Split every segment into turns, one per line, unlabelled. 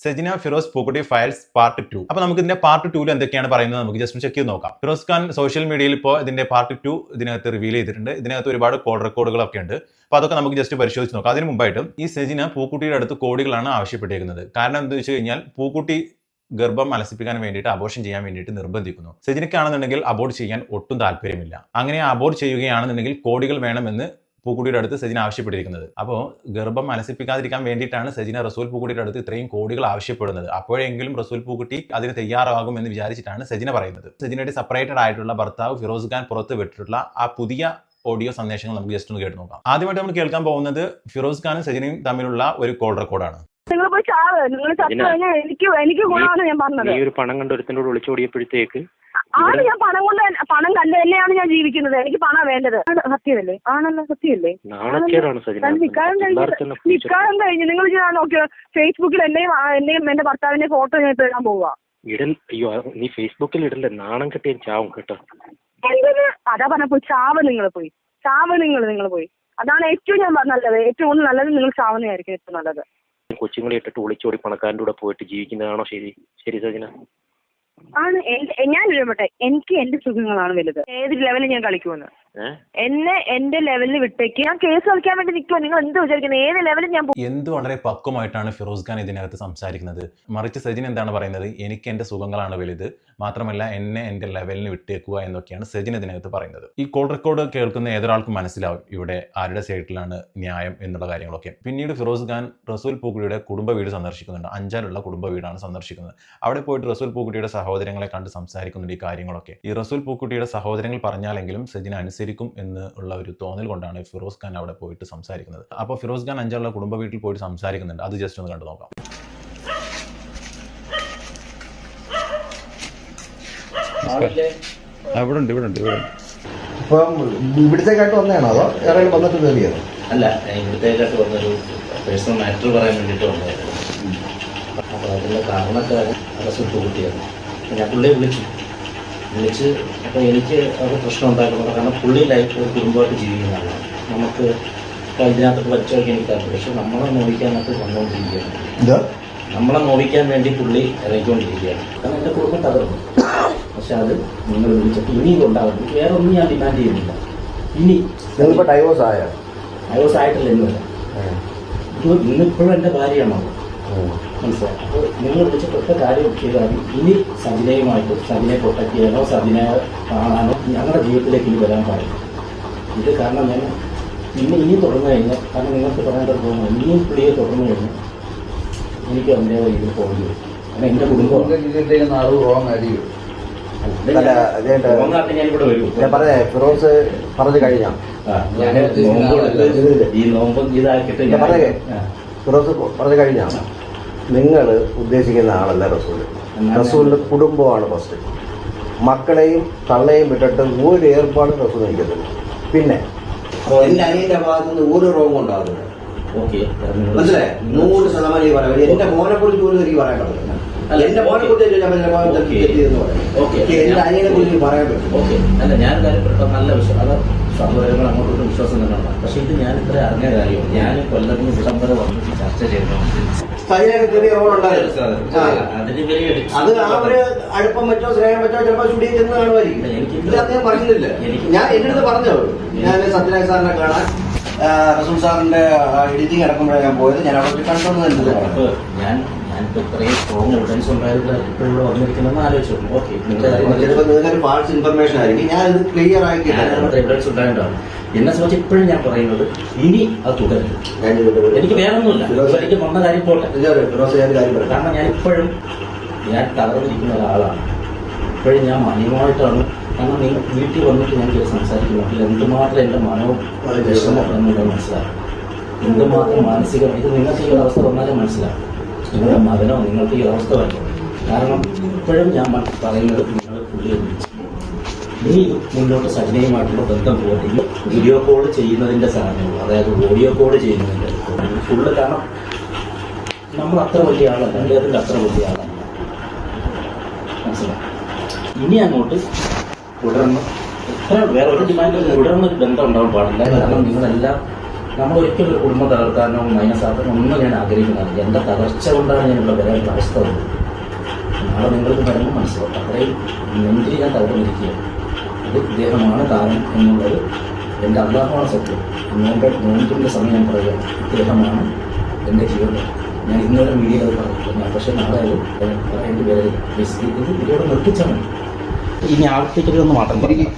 Sejina Firoz Pookutty files part 2. അപ്പോൾ നമുക്ക് ഇതിന്റെ പാർട്ട് 2 എന്തൊക്കെയാണ് പറയുന്നത് നമുക്ക് ജസ്റ്റ് ചെക്ക് ചെയ്ത് നോക്കാം. ഫിറോസ് ഖാൻ സോഷ്യൽ മീഡിയയിൽ ഇപ്പോൾ ഇതിന്റെ പാർട്ട് 2 ഇതിനകത്ത് റിവീൽ ചെയ്തിട്ടുണ്ട്. ഇതിനകത്ത് ഒരുപാട് കോൾ റെക്കോർഡുകളൊക്കെ ഉണ്ട്. അപ്പോൾ അതൊക്കെ നമുക്ക് ജസ്റ്റ് പരിശോധിച്ച് നോക്കാം. അതിന് മുമ്പായിട്ട് ഈ സെജിന പൂക്കുട്ടിയുടെ അടുത്ത് കോടികളാണ് ആവശ്യപ്പെട്ടിരിക്കുന്നത്. കാരണം എന്താ വെച്ച് കഴിഞ്ഞാൽ പൂക്കുട്ടി ഗർഭം അലസിപ്പിക്കാൻ വേണ്ടിയിട്ട് അബോർഷൻ ചെയ്യാൻ വേണ്ടിയിട്ട് നിർബന്ധിക്കുന്നു. സെജിനയ്ക്കാണെന്നുണ്ടെങ്കിൽ അബോർട്ട് ചെയ്യാൻ ഒട്ടും താല്പര്യമില്ല. അങ്ങനെ അബോർട്ട് ചെയ്യുകയാണെന്നുണ്ടെങ്കിൽ കോടികൾ വേണമെന്ന് പൂക്കുട്ടിയുടെ അടുത്ത് സെജിന ആവശ്യപ്പെട്ടിരിക്കുന്നത്. അപ്പോൾ ഗർഭം അലസിപ്പിക്കാതിരിക്കാൻ വേണ്ടിയിട്ടാണ് സെജിന റസൂൽ പൂക്കുട്ടിയുടെ അടുത്ത് ഇത്രയും കോടികൾ ആവശ്യപ്പെടുന്നത്. അപ്പോഴെങ്കിലും റസൂൽ പൂക്കുട്ടി അതിന് തയ്യാറാകും എന്ന് വിചാരിച്ചിട്ടാണ് സെജിന പറയുന്നത്. സെജിനയുടെ സെപ്പറേറ്റഡ് ആയിട്ടുള്ള ഭർത്താവ് ഫിറോസ് ഖാൻ പുറത്ത് വിട്ടിട്ടുള്ള ആ പുതിയ ഓഡിയോ സന്ദേശങ്ങൾ നമുക്ക് ജസ്റ്റ് ഒന്ന് കേട്ട് നോക്കാം. ആദ്യമായിട്ട് നമ്മൾ കേൾക്കാൻ പോകുന്നത് ഫിറോസ് ഖാനും സെജിനയും തമ്മിലുള്ള ഒരു കോൾ റെക്കോർഡാണ്.
നിങ്ങൾ പോയി ചാവ്, നിങ്ങൾ ചത്തു കഴിഞ്ഞാൽ എനിക്ക് ഗുണമാണ് ഞാൻ പറഞ്ഞത്.
ഈ ഒരു പണം കണ്ട് ഒരുത്തിനോട് ഒളിച്ചോടിയപ്പോഴത്തേക്ക്
ആണ് ഞാൻ പണം കണ്ട് തന്നെയാണ് ഞാൻ ജീവിക്കുന്നത്. എനിക്ക് പണം വേണ്ടത്. സത്യമല്ലേ? ആണല്ലോ, സത്യമല്ലേ? നിക്കാരം കഴിഞ്ഞു. നിങ്ങൾ ഞാൻ നോക്കിയോ ഫേസ്ബുക്കിൽ എന്റെയും എന്റെ ഭർത്താവിന്റെ ഫോട്ടോ ഞാൻ ഇട്ട് ഇടാൻ പോവാ.
അയ്യോ, നീ ഫേസ്ബുക്കിൽ ഇടല്ലേ, നാണം കെട്ടിയ ചാവും കേട്ടോ.
എന്തിന്? അതാ പറഞ്ഞ പോയി ചാവ്, നിങ്ങൾ പോയി ചാവ്, നിങ്ങൾ പോയി. അതാണ് ഏറ്റവും ഞാൻ നല്ലത്. ഏറ്റവും നല്ലത് നിങ്ങൾ ചാവുന്നതായിരിക്കും ഏറ്റവും നല്ലത്.
കൊച്ചുങ്ങളെ ഇട്ടിട്ട് ഒളിച്ചോടി പണക്കാരൻ്റെ കൂടെ പോയിട്ട് ജീവിക്കുന്നതാണോ ശരി സജിന?
ആണ്. ഞാൻ ഇടപെട്ടെ, എനിക്ക് എന്റെ സുഖങ്ങളാണ് വലുത്. ഏത് ലെവലിൽ ഞാൻ കളിക്കുമെന്ന് എന്നെ എന്റെ ലെവലിൽ വിട്ടേക്ക്. ഞാൻ കേസ് കളിക്കാൻ വേണ്ടി നിൽക്കുമോ? നിങ്ങൾ എന്ത് വിചാരിക്കുന്നത്? ഏത് ലെവലിൽ ഞാൻ
എന്ത് വളരെ പക്വമായിട്ടാണ് ഫിറോസ് ഖാൻ ഇതിനകത്ത് സംസാരിക്കുന്നത്. മറിച്ച് സെജിൻ എന്താണ് പറയുന്നത്? എനിക്ക് എന്റെ സുഖങ്ങളാണ് വലുത്, മാത്രമല്ല എന്നെ എന്റെ ലെവലിന് വിട്ടേക്കുക എന്നൊക്കെയാണ് സെജിൻ ഇതിനകത്ത് പറയുന്നത്. ഈ കോൾ റെക്കോർഡ് കേൾക്കുന്ന ഏതൊരാൾക്കും മനസ്സിലാവും ഇവിടെ ആരുടെ സൈഡിലാണ് ന്യായം എന്നുള്ള കാര്യങ്ങളൊക്കെ. പിന്നീട് ഫിറോസ് ഖാൻ റസൂൽ പൂക്കുട്ടിയുടെ കുടുംബ വീട് സന്ദർശിക്കുന്നുണ്ട്. അഞ്ചാലുള്ള കുടുംബ വീടാണ് സന്ദർശിക്കുന്നത്. അവിടെ പോയിട്ട് റസൂൽ പൂക്കുട്ടിയുടെ സഹോദരങ്ങളെ കണ്ട് സംസാരിക്കുന്നുണ്ട് ഈ കാര്യങ്ങളൊക്കെ. ഈ റസൂൽ പൂക്കുട്ടിയുടെ സഹോദരങ്ങൾ പറഞ്ഞാലെങ്കിലും സെജിൻ അനുസരിക്കും എന്ന് ഉള്ള ഒരു തോന്നൽ കൊണ്ടാണ് ഫിറോസ് ഖാൻ അവിടെ പോയിട്ട് സംസാരിക്കുന്നത്. അപ്പോൾ ഫിറോസ് ഖാൻ അഞ്ചാളുള്ള കുടുംബ വീട്ടിൽ പോയിട്ട് സംസാരിക്കുന്നുണ്ട്. അത് ജസ്റ്റ് ഒന്ന് കണ്ടു നോക്കാം. ഇവിടെ ഉണ്ട്.
ഇപ്പം ഇവിടത്തേക്കായിട്ട് വന്നതാണോ അതോ വേറെ വന്നിട്ട് കയറിയത്?
അല്ല, ഇവിടത്തേക്കായിട്ട് വന്നൊരു പേഴ്സണൽ മാറ്റർ പറയാൻ വേണ്ടിയിട്ട് വന്നതായിരുന്നു. അപ്പോൾ അതിൻ്റെ കാരണക്കാരൻ റസൂൽ പൂക്കുട്ടിയാണ്. ഞാൻ പുള്ളിയെ വിളിച്ച് അപ്പോൾ എനിക്ക് അത് പ്രശ്നം ഉണ്ടാക്കുന്നത് കാരണം പുള്ളി ലൈഫ് ഒരു കുടുംബമായിട്ട് ജീവിക്കുന്നതാണ്. നമുക്ക് ഇതിനകത്ത് വലിച്ചൊക്കെ എനിക്ക് താല്പര്യം. പക്ഷെ നമ്മളെ നോവിക്കാനൊക്കെ വന്നുകൊണ്ടിരിക്കുകയാണ്. നമ്മളെ നോവിക്കാൻ വേണ്ടി പുള്ളി ഇറങ്ങിക്കൊണ്ടിരിക്കുകയാണ്. കാരണം എൻ്റെ കുടുംബം തകർന്നു. പക്ഷെ അത് നിങ്ങൾ വിളിച്ചിട്ട് ഇനിയും ഉണ്ടാകുന്നു. വേറെ ഒന്നും ഞാൻ ഡിമാൻഡ് ചെയ്യുന്നില്ല. ഇനി
നിങ്ങളിപ്പോൾ ഡൈവോഴ്സ് ആയോ?
ഡൈവോഴ്സ് ആയിട്ടില്ല. ഇന്നിപ്പോഴും എൻ്റെ ഭാര്യയാണോ? മനസ്സിലായി. അപ്പോൾ നിങ്ങൾ വിളിച്ചിട്ടൊക്കെ കാര്യം ചെയ്താൽ ഇനി സജിനയുമായിട്ട് സജിനെ പ്രൊട്ടക്ട് ചെയ്യാനോ സജിനെ കാണാനോ ഞങ്ങളുടെ ജീവിതത്തിലേക്ക് ഇനി വരാൻ പാടില്ല. ഇത് കാരണം ഞാൻ ഇനി തുടർന്നു കഴിഞ്ഞാൽ, കാരണം നിങ്ങൾക്ക് പറയേണ്ടത് തോന്നുന്നു, ഇനിയും പുള്ളിയെ തുടർന്നു കഴിഞ്ഞാൽ എനിക്ക് അതിൻ്റെ രീതിയിൽ പോകേണ്ടി വരും. കാരണം എൻ്റെ കുടുംബം ഞാനിവിടെ വരും.
ഫിറോസ് പറഞ്ഞു കഴിഞ്ഞാ
ഞാൻ ഈ നോമ്പ് ഇതാക്കിയിട്ട്
ഫിറോസ് പറഞ്ഞു കഴിഞ്ഞാ നിങ്ങൾ ഉദ്ദേശിക്കുന്ന ആളല്ല റസൂൽ. റസൂലിന്റെ കുടുംബമാണ് ഫസ്റ്റ്. മക്കളെയും തള്ളയും വിട്ടിട്ട് ഒരു ഏർപ്പാടും റസൂൽ നിൽക്കുന്നില്ല. പിന്നെ
എന്റെ അനിയന്റെ ഭാഗത്ത് നിന്ന് ഒരു റോങ് ഉണ്ടാകുന്നില്ല.
ഓക്കെ,
മനസ്സിലായി? 100% പറയാം. എന്റെ മോനെ കുറിച്ച് പോലും എനിക്ക് പറയാൻ പറ്റില്ല. എന്റെ മോനെ കുറിച്ച് എന്റെ അനിയനെ കുറിച്ച് പറയാൻ പറ്റും.
ഓക്കെ, അല്ല ഞാൻ കാര്യപ്പെട്ട നല്ല വിശ്വാസം, അത് സഹോദരങ്ങൾ അങ്ങോട്ടും വിശ്വാസം തന്നെയാണ്. പക്ഷെ ഇത് ഞാൻ ഇത്ര അറിഞ്ഞ കാര്യമാണ്. ഞാൻ കൊല്ലത്തിന് ഇവിടം വരെ വന്നിട്ട് ചർച്ച ചെയ്തു.
ചെറിയ റോൾ ഉണ്ടായിരുന്നു.
അതിന്
അത് ആ ഒരു അടുപ്പം വെച്ചോ സ്നേഹം വെച്ചോ ചിലപ്പോൾ ഷൂട്ടിൽ ചെന്ന് കാണുമായിരിക്കും. ഇത് അദ്ദേഹം പറഞ്ഞില്ല. ഞാൻ എന്റെ അടുത്ത് പറഞ്ഞു, ഞാൻ സത്യനാരായണ സാറിനെ കാണാൻ റസൂൽ സാറിന്റെ എഡിറ്റിംഗ് അടക്കുമ്പോഴാണ് ഞാൻ പോയത്. ഞാൻ അവിടെ കണ്ടു.
ഞാനിപ്പോൾ ഇത്രയും സ്ട്രോങ് എവിഡൻസ് ഉണ്ടായത് ഇപ്പോൾ ഇവിടെ വന്നിരിക്കുന്നതെന്ന് ആലോചിച്ചു. ഓക്കെ,
ചിലപ്പോൾ നിങ്ങൾക്കൊരു ഫാൾസ് ഇൻഫർമേഷൻ ആയിരിക്കും. ഞാൻ ഇത് ക്ലിയർ ആക്കി
എവിഡൻസ് ഉണ്ടായിട്ടാണ് എന്നെ സംബന്ധിച്ച് ഇപ്പോഴും ഞാൻ പറയുന്നത് ഇനി അത് തുടരുത്. എനിക്ക് വേറൊന്നുമില്ല, എനിക്ക് വന്ന കാര്യം പോട്ടെ. കാരണം ഞാൻ ഇപ്പോഴും ഞാൻ തകർന്നിരിക്കുന്ന ഒരാളാണ്. ഇപ്പോഴും ഞാൻ മാന്യമായിട്ടാണ്. കാരണം നിങ്ങൾ വീട്ടിൽ വന്നിട്ട് ഞാൻ സംസാരിക്കുന്നുണ്ടെങ്കിൽ എന്തുമാത്രം എൻ്റെ മനവും വിഷമം എന്നുള്ളത് മനസ്സിലാക്കും. എന്തുമാത്രം മാനസികമായി ഇത് നിങ്ങൾക്ക് ഈ അവസ്ഥ വന്നാലേ മനസ്സിലാക്കും. നിങ്ങളുടെ മകനോ നിങ്ങൾക്ക് ഈ അവസ്ഥ വരും. കാരണം ഇപ്പോഴും ഞാൻ പറയുന്നത് നിങ്ങൾ പുള്ളിയെ വിളിച്ചു ഇനി ഇത് മുന്നോട്ട് സജനയുമായിട്ടുള്ള ബന്ധം പോകട്ടെ. വീഡിയോ കോൾ ചെയ്യുന്നതിൻ്റെ സാധനങ്ങൾ, അതായത് ഓഡിയോ കോൾ ചെയ്യുന്നതിൻ്റെ ഫുള്ള്, കാരണം നമ്മൾ അത്ര വലിയ ആളല്ല, അദ്ദേഹത്തിൻ്റെ അത്ര വലിയ ആളല്ല. മനസ്സിലായി? ഇനി അങ്ങോട്ട് തുടർന്ന് എത്ര വേറെ ഒരു ഡിമാൻഡ് തുടർന്നൊരു ബന്ധം ഉണ്ടാവാൻ പാടില്ല. കാരണം നിങ്ങളെല്ലാം നമ്മൾ ഒരിക്കലും ഒരു കുടുംബം തകർക്കാനോ മൈനസാക്കാനോ ഒന്നും ഞാൻ ആഗ്രഹിക്കുന്നില്ല. എൻ്റെ തകർച്ച കൊണ്ടാണ് ഞാൻ ഇവിടെ വരാനുള്ള അവസ്ഥ വന്നത്. നാളെ നിങ്ങൾക്ക് വരുമ്പോൾ മനസ്സിലാവും. അത്രയും നെഞ്ചിൽ ഞാൻ തകർന്നിരിക്കുകയാണ്. അത് ഇദ്ദേഹമാണ് കാരണം എന്നുള്ളത് എൻ്റെ അല്ലാഹുവാണ് സത്യം. നോമ്പിൻ്റെ സമയം ഞാൻ പറയുക, ഇദ്ദേഹമാണ് എൻ്റെ ജീവിതം. ഞാൻ ഇന്നലെ മീഡിയയിൽ അത് പറഞ്ഞില്ല. ഞാൻ പക്ഷേ നാളെ അത് പറയേണ്ടി വരില്ല. ഇത് ഇതോടെ നിർത്തിച്ചാൽ മതി. ഇനി ആവർത്തിക്കരുതെന്ന് മാത്രം പറയും.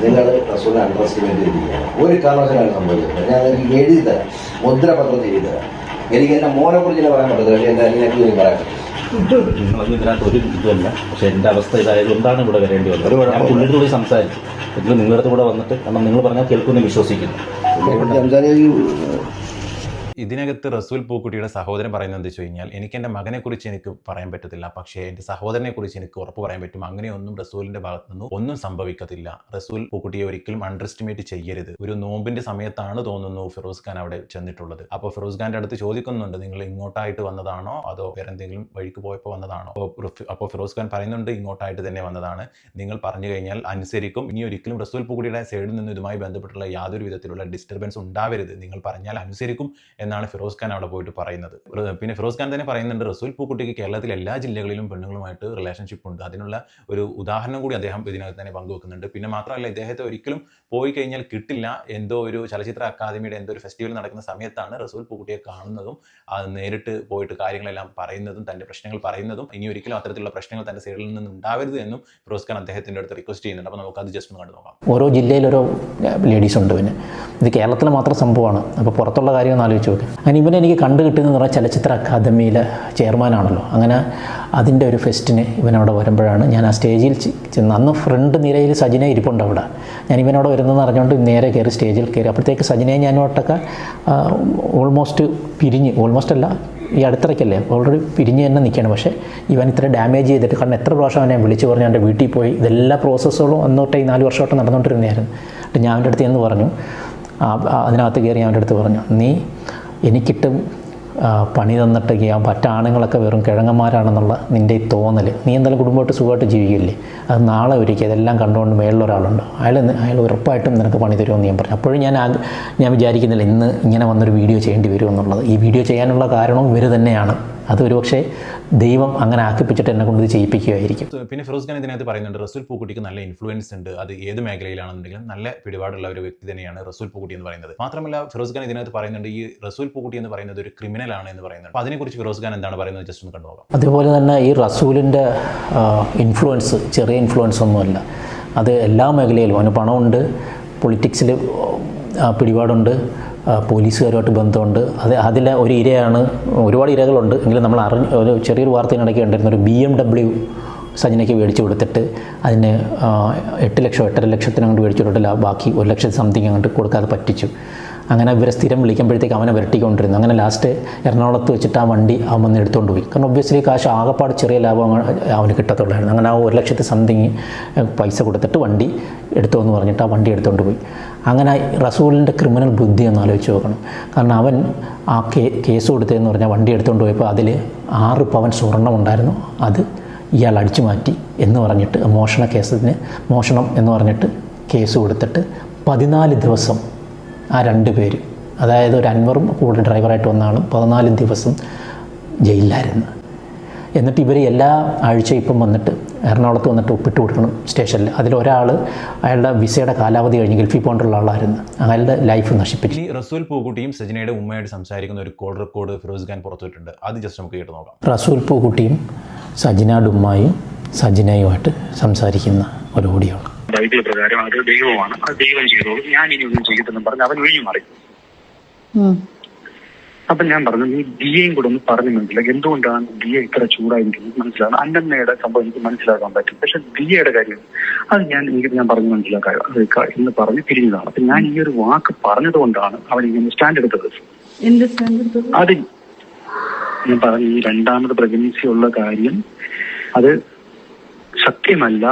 നിങ്ങൾ റസൂലിനെ അണ്ടർ എസ്റ്റിമേറ്റ് ചെയ്തിരിക്കുകയാണ്. ഒരു കാരണവശാലും സംഭവിക്കുന്നത് ഞാൻ എനിക്ക് എഴുതി തരാം, മുദ്രപത്രത്തിൽ എഴുതി തരാം. എനിക്ക് എൻ്റെ മോനെ കുറിച്ച് പറയാൻ പറ്റത്തില്ല, പക്ഷേ എൻ്റെ അനിയനെ പറയാൻ പറ്റും.
നിങ്ങളൊന്നും ഇതിനകത്ത് ഒരു ഇതുമല്ല. പക്ഷേ എൻ്റെ അവസ്ഥ ഇതായതുകൊണ്ടാണ് ഇവിടെ വരേണ്ടി വന്നത്. ഞാൻ പുള്ളിയുടെ കൂടി സംസാരിച്ചു. എങ്കിലും നിങ്ങളുടെ അടുത്ത് കൂടെ വന്നിട്ട്, കാരണം നിങ്ങൾ പറഞ്ഞാൽ കേൾക്കുമെന്ന് വിശ്വസിക്കുന്നു.
ഇതിനകത്ത് റസൂൽ പൂക്കുട്ടിയുടെ സഹോദരൻ പറയുന്നത് എന്താ വെച്ച് കഴിഞ്ഞാൽ, എനിക്ക് എൻ്റെ മകനെക്കുറിച്ച് എനിക്ക് പറയാൻ പറ്റത്തില്ല, പക്ഷേ എൻ്റെ സഹോദരനെ കുറിച്ച് എനിക്ക് ഉറപ്പ് പറയാൻ പറ്റും. അങ്ങനെയൊന്നും റസൂലിൻ്റെ ഭാഗത്തു നിന്നും ഒന്നും സംഭവിക്കത്തില്ല. റസൂൽ പൂക്കുട്ടിയെ ഒരിക്കലും അണ്ടർ എസ്റ്റിമേറ്റ് ചെയ്യരുത്. ഒരു നോമ്പിൻ്റെ സമയത്താണ് തോന്നുന്നു ഫിറോസ് ഖാൻ അവിടെ ചെന്നിട്ടുള്ളത്. അപ്പോൾ ഫിറോസ് ഖാൻ്റെ അടുത്ത് ചോദിക്കുന്നുണ്ട്, നിങ്ങൾ ഇങ്ങോട്ടായിട്ട് വന്നതാണോ അതോ വേറെ എന്തെങ്കിലും വഴിക്ക് പോയപ്പോൾ വന്നതാണോ? അപ്പോൾ ഫിറോസ് ഖാൻ പറയുന്നുണ്ട്, ഇങ്ങോട്ടായിട്ട് തന്നെ വന്നതാണ്. നിങ്ങൾ പറഞ്ഞു കഴിഞ്ഞാൽ അനുസരിക്കും. ഇനി ഒരിക്കലും റസൂൽ പൂക്കുട്ടിയുടെ സൈഡിൽ നിന്ന് ഇതുമായി ബന്ധപ്പെട്ടുള്ള യാതൊരു വിധത്തിലുള്ള ഡിസ്റ്റർബൻസ് ഉണ്ടാവരുത്. നിങ്ങൾ പറഞ്ഞാൽ അനുസരിക്കും എന്നാണ് ഫിറോസ് ഖാൻ അവിടെ പോയിട്ട് പറയുന്നത്. പിന്നെ ഫിറോസ് ഖാൻ തന്നെ പറയുന്നുണ്ട്, റസൂൽ പൂക്കുട്ടിക്ക് കേരളത്തിലെ എല്ലാ ജില്ലകളിലും പെണ്ണുങ്ങളുമായിട്ട് റിലേഷൻഷിപ്പ് ഉണ്ട്. അതിനുള്ള ഒരു ഉദാഹരണം കൂടി അദ്ദേഹം ഇതിനകത്ത് തന്നെ പങ്കുവെക്കുന്നുണ്ട്. പിന്നെ മാത്രമല്ല, ഇദ്ദേഹത്തെ ഒരിക്കലും പോയി കഴിഞ്ഞാൽ കിട്ടില്ല. എന്തോ ഒരു ചലച്ചിത്ര അക്കാദമിയുടെ എന്തോ ഒരു ഫെസ്റ്റിവൽ നടക്കുന്ന സമയത്താണ് റസൂൽ പൂക്കുട്ടിയെ കാണുന്നതും അത് നേരിട്ട് പോയിട്ട് കാര്യങ്ങളെല്ലാം പറയുന്നതും തൻ്റെ പ്രശ്നങ്ങൾ പറയുന്നതും. ഇനി ഒരിക്കലും അത്തരത്തിലുള്ള പ്രശ്നങ്ങൾ തൻ്റെ സൈഡിൽ നിന്ന് ഉണ്ടാവരുത് എന്നും ഫിറോസ് ഖാൻ അദ്ദേഹത്തിൻ്റെ അടുത്ത് റിക്വസ്റ്റ് ചെയ്യുന്നുണ്ട്. അപ്പോൾ നമുക്ക് അത് ജസ്റ്റ് ഒന്ന് കണ്ടു നോക്കാം.
ഓരോ ജില്ലയിൽ ഓരോ ലേഡീസ് ഉണ്ട്. പിന്നെ ഇത് കേരളത്തിൽ മാത്രം സംഭവമാണ്. അപ്പോൾ പുറത്തുള്ള കാര്യം ഒന്ന് ആലോചിച്ച് നോക്കുക. അങ്ങനെ ഇവനെ എനിക്ക് കണ്ടു കിട്ടുന്നതെന്ന് പറഞ്ഞാൽ ചലച്ചിത്ര അക്കാദമിയിലെ ചെയർമാനാണല്ലോ. അങ്ങനെ അതിൻ്റെ ഒരു ഫെസ്റ്റിന് ഇവനവിടെ വരുമ്പോഴാണ് ഞാൻ ആ സ്റ്റേജിൽ ചെന്ന്. അന്ന് ഫ്രണ്ട് നിരയിൽ സജിനെ ഇരിപ്പുണ്ട് അവിടെ. ഞാൻ ഇവനോട് വരുന്നതെന്ന് അറിഞ്ഞുകൊണ്ട് നേരെ കയറി സ്റ്റേജിൽ കയറി. അപ്പോഴത്തേക്ക് സജിനെ ഞാനോട്ടൊക്കെ ഓൾമോസ്റ്റ് പിരിഞ്ഞ്, ഓൾമോസ്റ്റ് അല്ല ഈ അടുത്തിടയ്ക്കല്ലേ ഓൾറെഡി പിരിഞ്ഞ് തന്നെ നിൽക്കുകയാണ്. പക്ഷേ ഇവൻ ഇത്ര ഡാമേജ് ചെയ്തിട്ട്, കാരണം എത്ര പ്രാവശ്യം അവനെ വിളിച്ച് പറഞ്ഞ് എൻ്റെ വീട്ടിൽ പോയി ഇതെല്ലാ പ്രോസസ്സുകളും അന്നോട്ടേ ഈ 4 വർഷമായിട്ട് നടന്നുകൊണ്ടിരുന്നതായിരുന്നു. എന്നിട്ട് ഞാൻ അവൻ്റെ അടുത്ത് എന്ന് പറഞ്ഞു, അതിനകത്ത് കയറി ഞാൻ അവൻ്റെ അടുത്ത് പറഞ്ഞു, നീ എനിക്കിട്ട് പണി തന്നിട്ട് പറ്റാണുങ്ങളൊക്കെ വെറും കിഴങ്ങന്മാരാണെന്നുള്ള നിൻ്റെ ഈ തോന്നൽ, നീ എന്തായാലും കുടുംബമായിട്ട് സുഖമായിട്ട് ജീവിക്കില്ലേ, അത് നാളെ ഒരിക്കൽ ഇതെല്ലാം കണ്ടുകൊണ്ട് മേളിലൊരാളുണ്ട്, അയാൾ ഉറപ്പായിട്ടും നിനക്ക് പണി തരുമെന്ന് ഞാൻ പറഞ്ഞു. അപ്പോഴും ഞാൻ വിചാരിക്കുന്നില്ല ഇന്ന് ഇങ്ങനെ വന്നൊരു വീഡിയോ ചെയ്യേണ്ടി വരുമെന്നുള്ളത്. ഈ വീഡിയോ ചെയ്യാനുള്ള കാരണവും ഇവർ തന്നെയാണ്. അതൊരു പക്ഷേ ദൈവം അങ്ങനെ ആക്കിപ്പിച്ചിട്ട് എന്നെ കൊണ്ട് ഇത് ചെയ്യിപ്പിക്കുകയായിരിക്കും.
പിന്നെ ഫിറോസ് ഖാൻ ഇതിനകത്ത് പറയുന്നുണ്ട്, റസൂൽ പൂക്കുട്ടിക്ക് നല്ല ഇൻഫ്ലുവൻസ് ഉണ്ട്. അത് ഏത് മേഖലയിലാണെന്നുണ്ടെങ്കിലും നല്ല പിടിപാടുള്ള ഒരു വ്യക്തി തന്നെയാണ് റസൂൽ പൂക്കുട്ടി എന്ന് പറയുന്നത്. മാത്രമല്ല ഫിറോസ് ഖാൻ ഇതിനകത്ത് പറയുന്നുണ്ട്, ഈ റസൂൽ പൂക്കുട്ടി എന്ന് പറയുന്നത് ഒരു ക്രിമിനൽ ആണ് എന്ന് പറയുന്നത്. അപ്പോൾ അതിനെക്കുറിച്ച് ഫിറോസ് ഖാൻ എന്താണ് പറയുന്നത് ജസ്റ്റ് ഒന്ന് കണ്ടുപോകാം.
അതുപോലെ തന്നെ ഈ റസൂലിൻ്റെ ഇൻഫ്ലുവൻസ് ചെറിയ ഇൻഫ്ലുവൻസ് ഒന്നുമല്ല. അത് എല്ലാ മേഖലയിലും അവന് പണമുണ്ട്, പൊളിറ്റിക്സിൽ പിടിപാടുണ്ട്, പോലീസുകാരുമായിട്ട് ബന്ധമുണ്ട്. അതിലെ ഒരു ഇരയാണ്. ഒരുപാട് ഇരകളുണ്ട് എങ്കിലും നമ്മൾ ഒരു ചെറിയൊരു വാർത്തയിനിടയ്ക്ക് കണ്ടിരുന്ന ഒരു BMW സജിനയ്ക്ക് മേടിച്ച് കൊടുത്തിട്ട് അതിന് 8 ലക്ഷം 8.5 ലക്ഷത്തിന് അങ്ങോട്ട് മേടിച്ചു കൊടുത്തില്ല, ബാക്കി 1 ലക്ഷം സംതിങ് അങ്ങോട്ട് കൊടുക്കാതെ പറ്റിച്ചു. അങ്ങനെ ഇവരെ സ്ഥിരം വിളിക്കുമ്പോഴത്തേക്ക് അവനെ വരട്ടിക്കൊണ്ടിരുന്നു. അങ്ങനെ ലാസ്റ്റ് എറണാകുളത്ത് വെച്ചിട്ട് ആ വണ്ടി അവൻ വന്ന് എടുത്തുകൊണ്ട് പോയി. കാരണം ഒബ്വിയസ്ലി കാശ് ആകെപ്പാട് ചെറിയ ലാഭം അവന് കിട്ടത്തുള്ളായിരുന്നു. അങ്ങനെ ആ 1 ലക്ഷത്തി സംതിങ് പൈസ കൊടുത്തിട്ട് വണ്ടി എടുത്തു എന്ന് പറഞ്ഞിട്ട് ആ വണ്ടി എടുത്തുകൊണ്ട് പോയി. അങ്ങനെ റസൂലിൻ്റെ ക്രിമിനൽ ബുദ്ധി ഒന്ന് ആലോചിച്ച് നോക്കണം. കാരണം അവൻ ആ കേസ് കൊടുത്തതെന്ന് പറഞ്ഞാൽ വണ്ടി എടുത്തുകൊണ്ട് പോയപ്പോൾ അതിൽ 6 പവൻ സ്വർണ്ണം ഉണ്ടായിരുന്നു. അത് ഇയാൾ അടിച്ചു മാറ്റി എന്ന് പറഞ്ഞിട്ട് മോഷണം എന്ന് പറഞ്ഞിട്ട് കേസ് കൊടുത്തിട്ട് 14 ദിവസം ആ 2 പേര്, അതായത് ഒരു അൻവറും കൂടെ ഡ്രൈവറായിട്ട് വന്ന ആളും 14 ദിവസം ജയിലിലായിരുന്നു. എന്നിട്ട് ഇവർ എല്ലാ ആഴ്ചയും ഇപ്പം വന്നിട്ട് എറണാകുളത്ത് വന്നിട്ട് ഒപ്പിട്ട് കൊടുക്കണം സ്റ്റേഷനിൽ. അതിലൊരാൾ അയാളുടെ വിസയുടെ കാലാവധി കഴിഞ്ഞ് ഗൾഫിൽ പോകേണ്ടുള്ള ആളായിരുന്നു. അയാളുടെ ലൈഫ് നശിപ്പിച്ചു.
ഈ റസൂൽ പൂക്കുട്ടിയും സജിനയുടെ ഉമ്മയായിട്ട് സംസാരിക്കുന്ന ഒരു കോൾ റെക്കോർഡ് ഫിറോസ് ഖാൻ പുറത്തുവിട്ടുണ്ട്. അത് ജസ്റ്റ് നമുക്ക് കേട്ട് നോക്കാം.
റസൂൽ പൂക്കുട്ടിയും സജിനയുടെ ഉമ്മയും സജിനയുമായിട്ട് സംസാരിക്കുന്ന ഒരു ഓഡിയോ.
ബൈബിൾ പ്രകാരം അത് ദൈവമാണ്, അത് ദൈവം ചെയ്തോളും, ഞാൻ ഇനി ഒന്നും ചെയ്തെന്നും പറഞ്ഞ് അവൻ ഒഴിഞ്ഞു മാറി. അപ്പൊ ഞാൻ പറഞ്ഞു, നീ DAയും കൂടെ ഒന്ന് പറഞ്ഞു മനസ്സിലാക്കി, എന്തുകൊണ്ടാണ് DA ഇത്ര ചൂടായിരിക്കുന്നത് മനസ്സിലാക്കണം. അന്നമ്മയുടെ സംഭവം എനിക്ക് മനസ്സിലാക്കാൻ പറ്റും, പക്ഷെ DAയുടെ കാര്യം അത് ഞാൻ പറഞ്ഞു മനസ്സിലാക്കാം എന്ന് പറഞ്ഞ് തിരിഞ്ഞതാണ്. അപ്പൊ ഞാൻ ഈ ഒരു വാക്ക് പറഞ്ഞത് കൊണ്ടാണ് അവൻ ഇങ്ങനെ സ്റ്റാൻഡ് എടുത്തത്. അത് ഞാൻ പറഞ്ഞു, ഈ 2ാമത് പ്രഗ്നൻസി ഉള്ള കാര്യം അത് സത്യമല്ല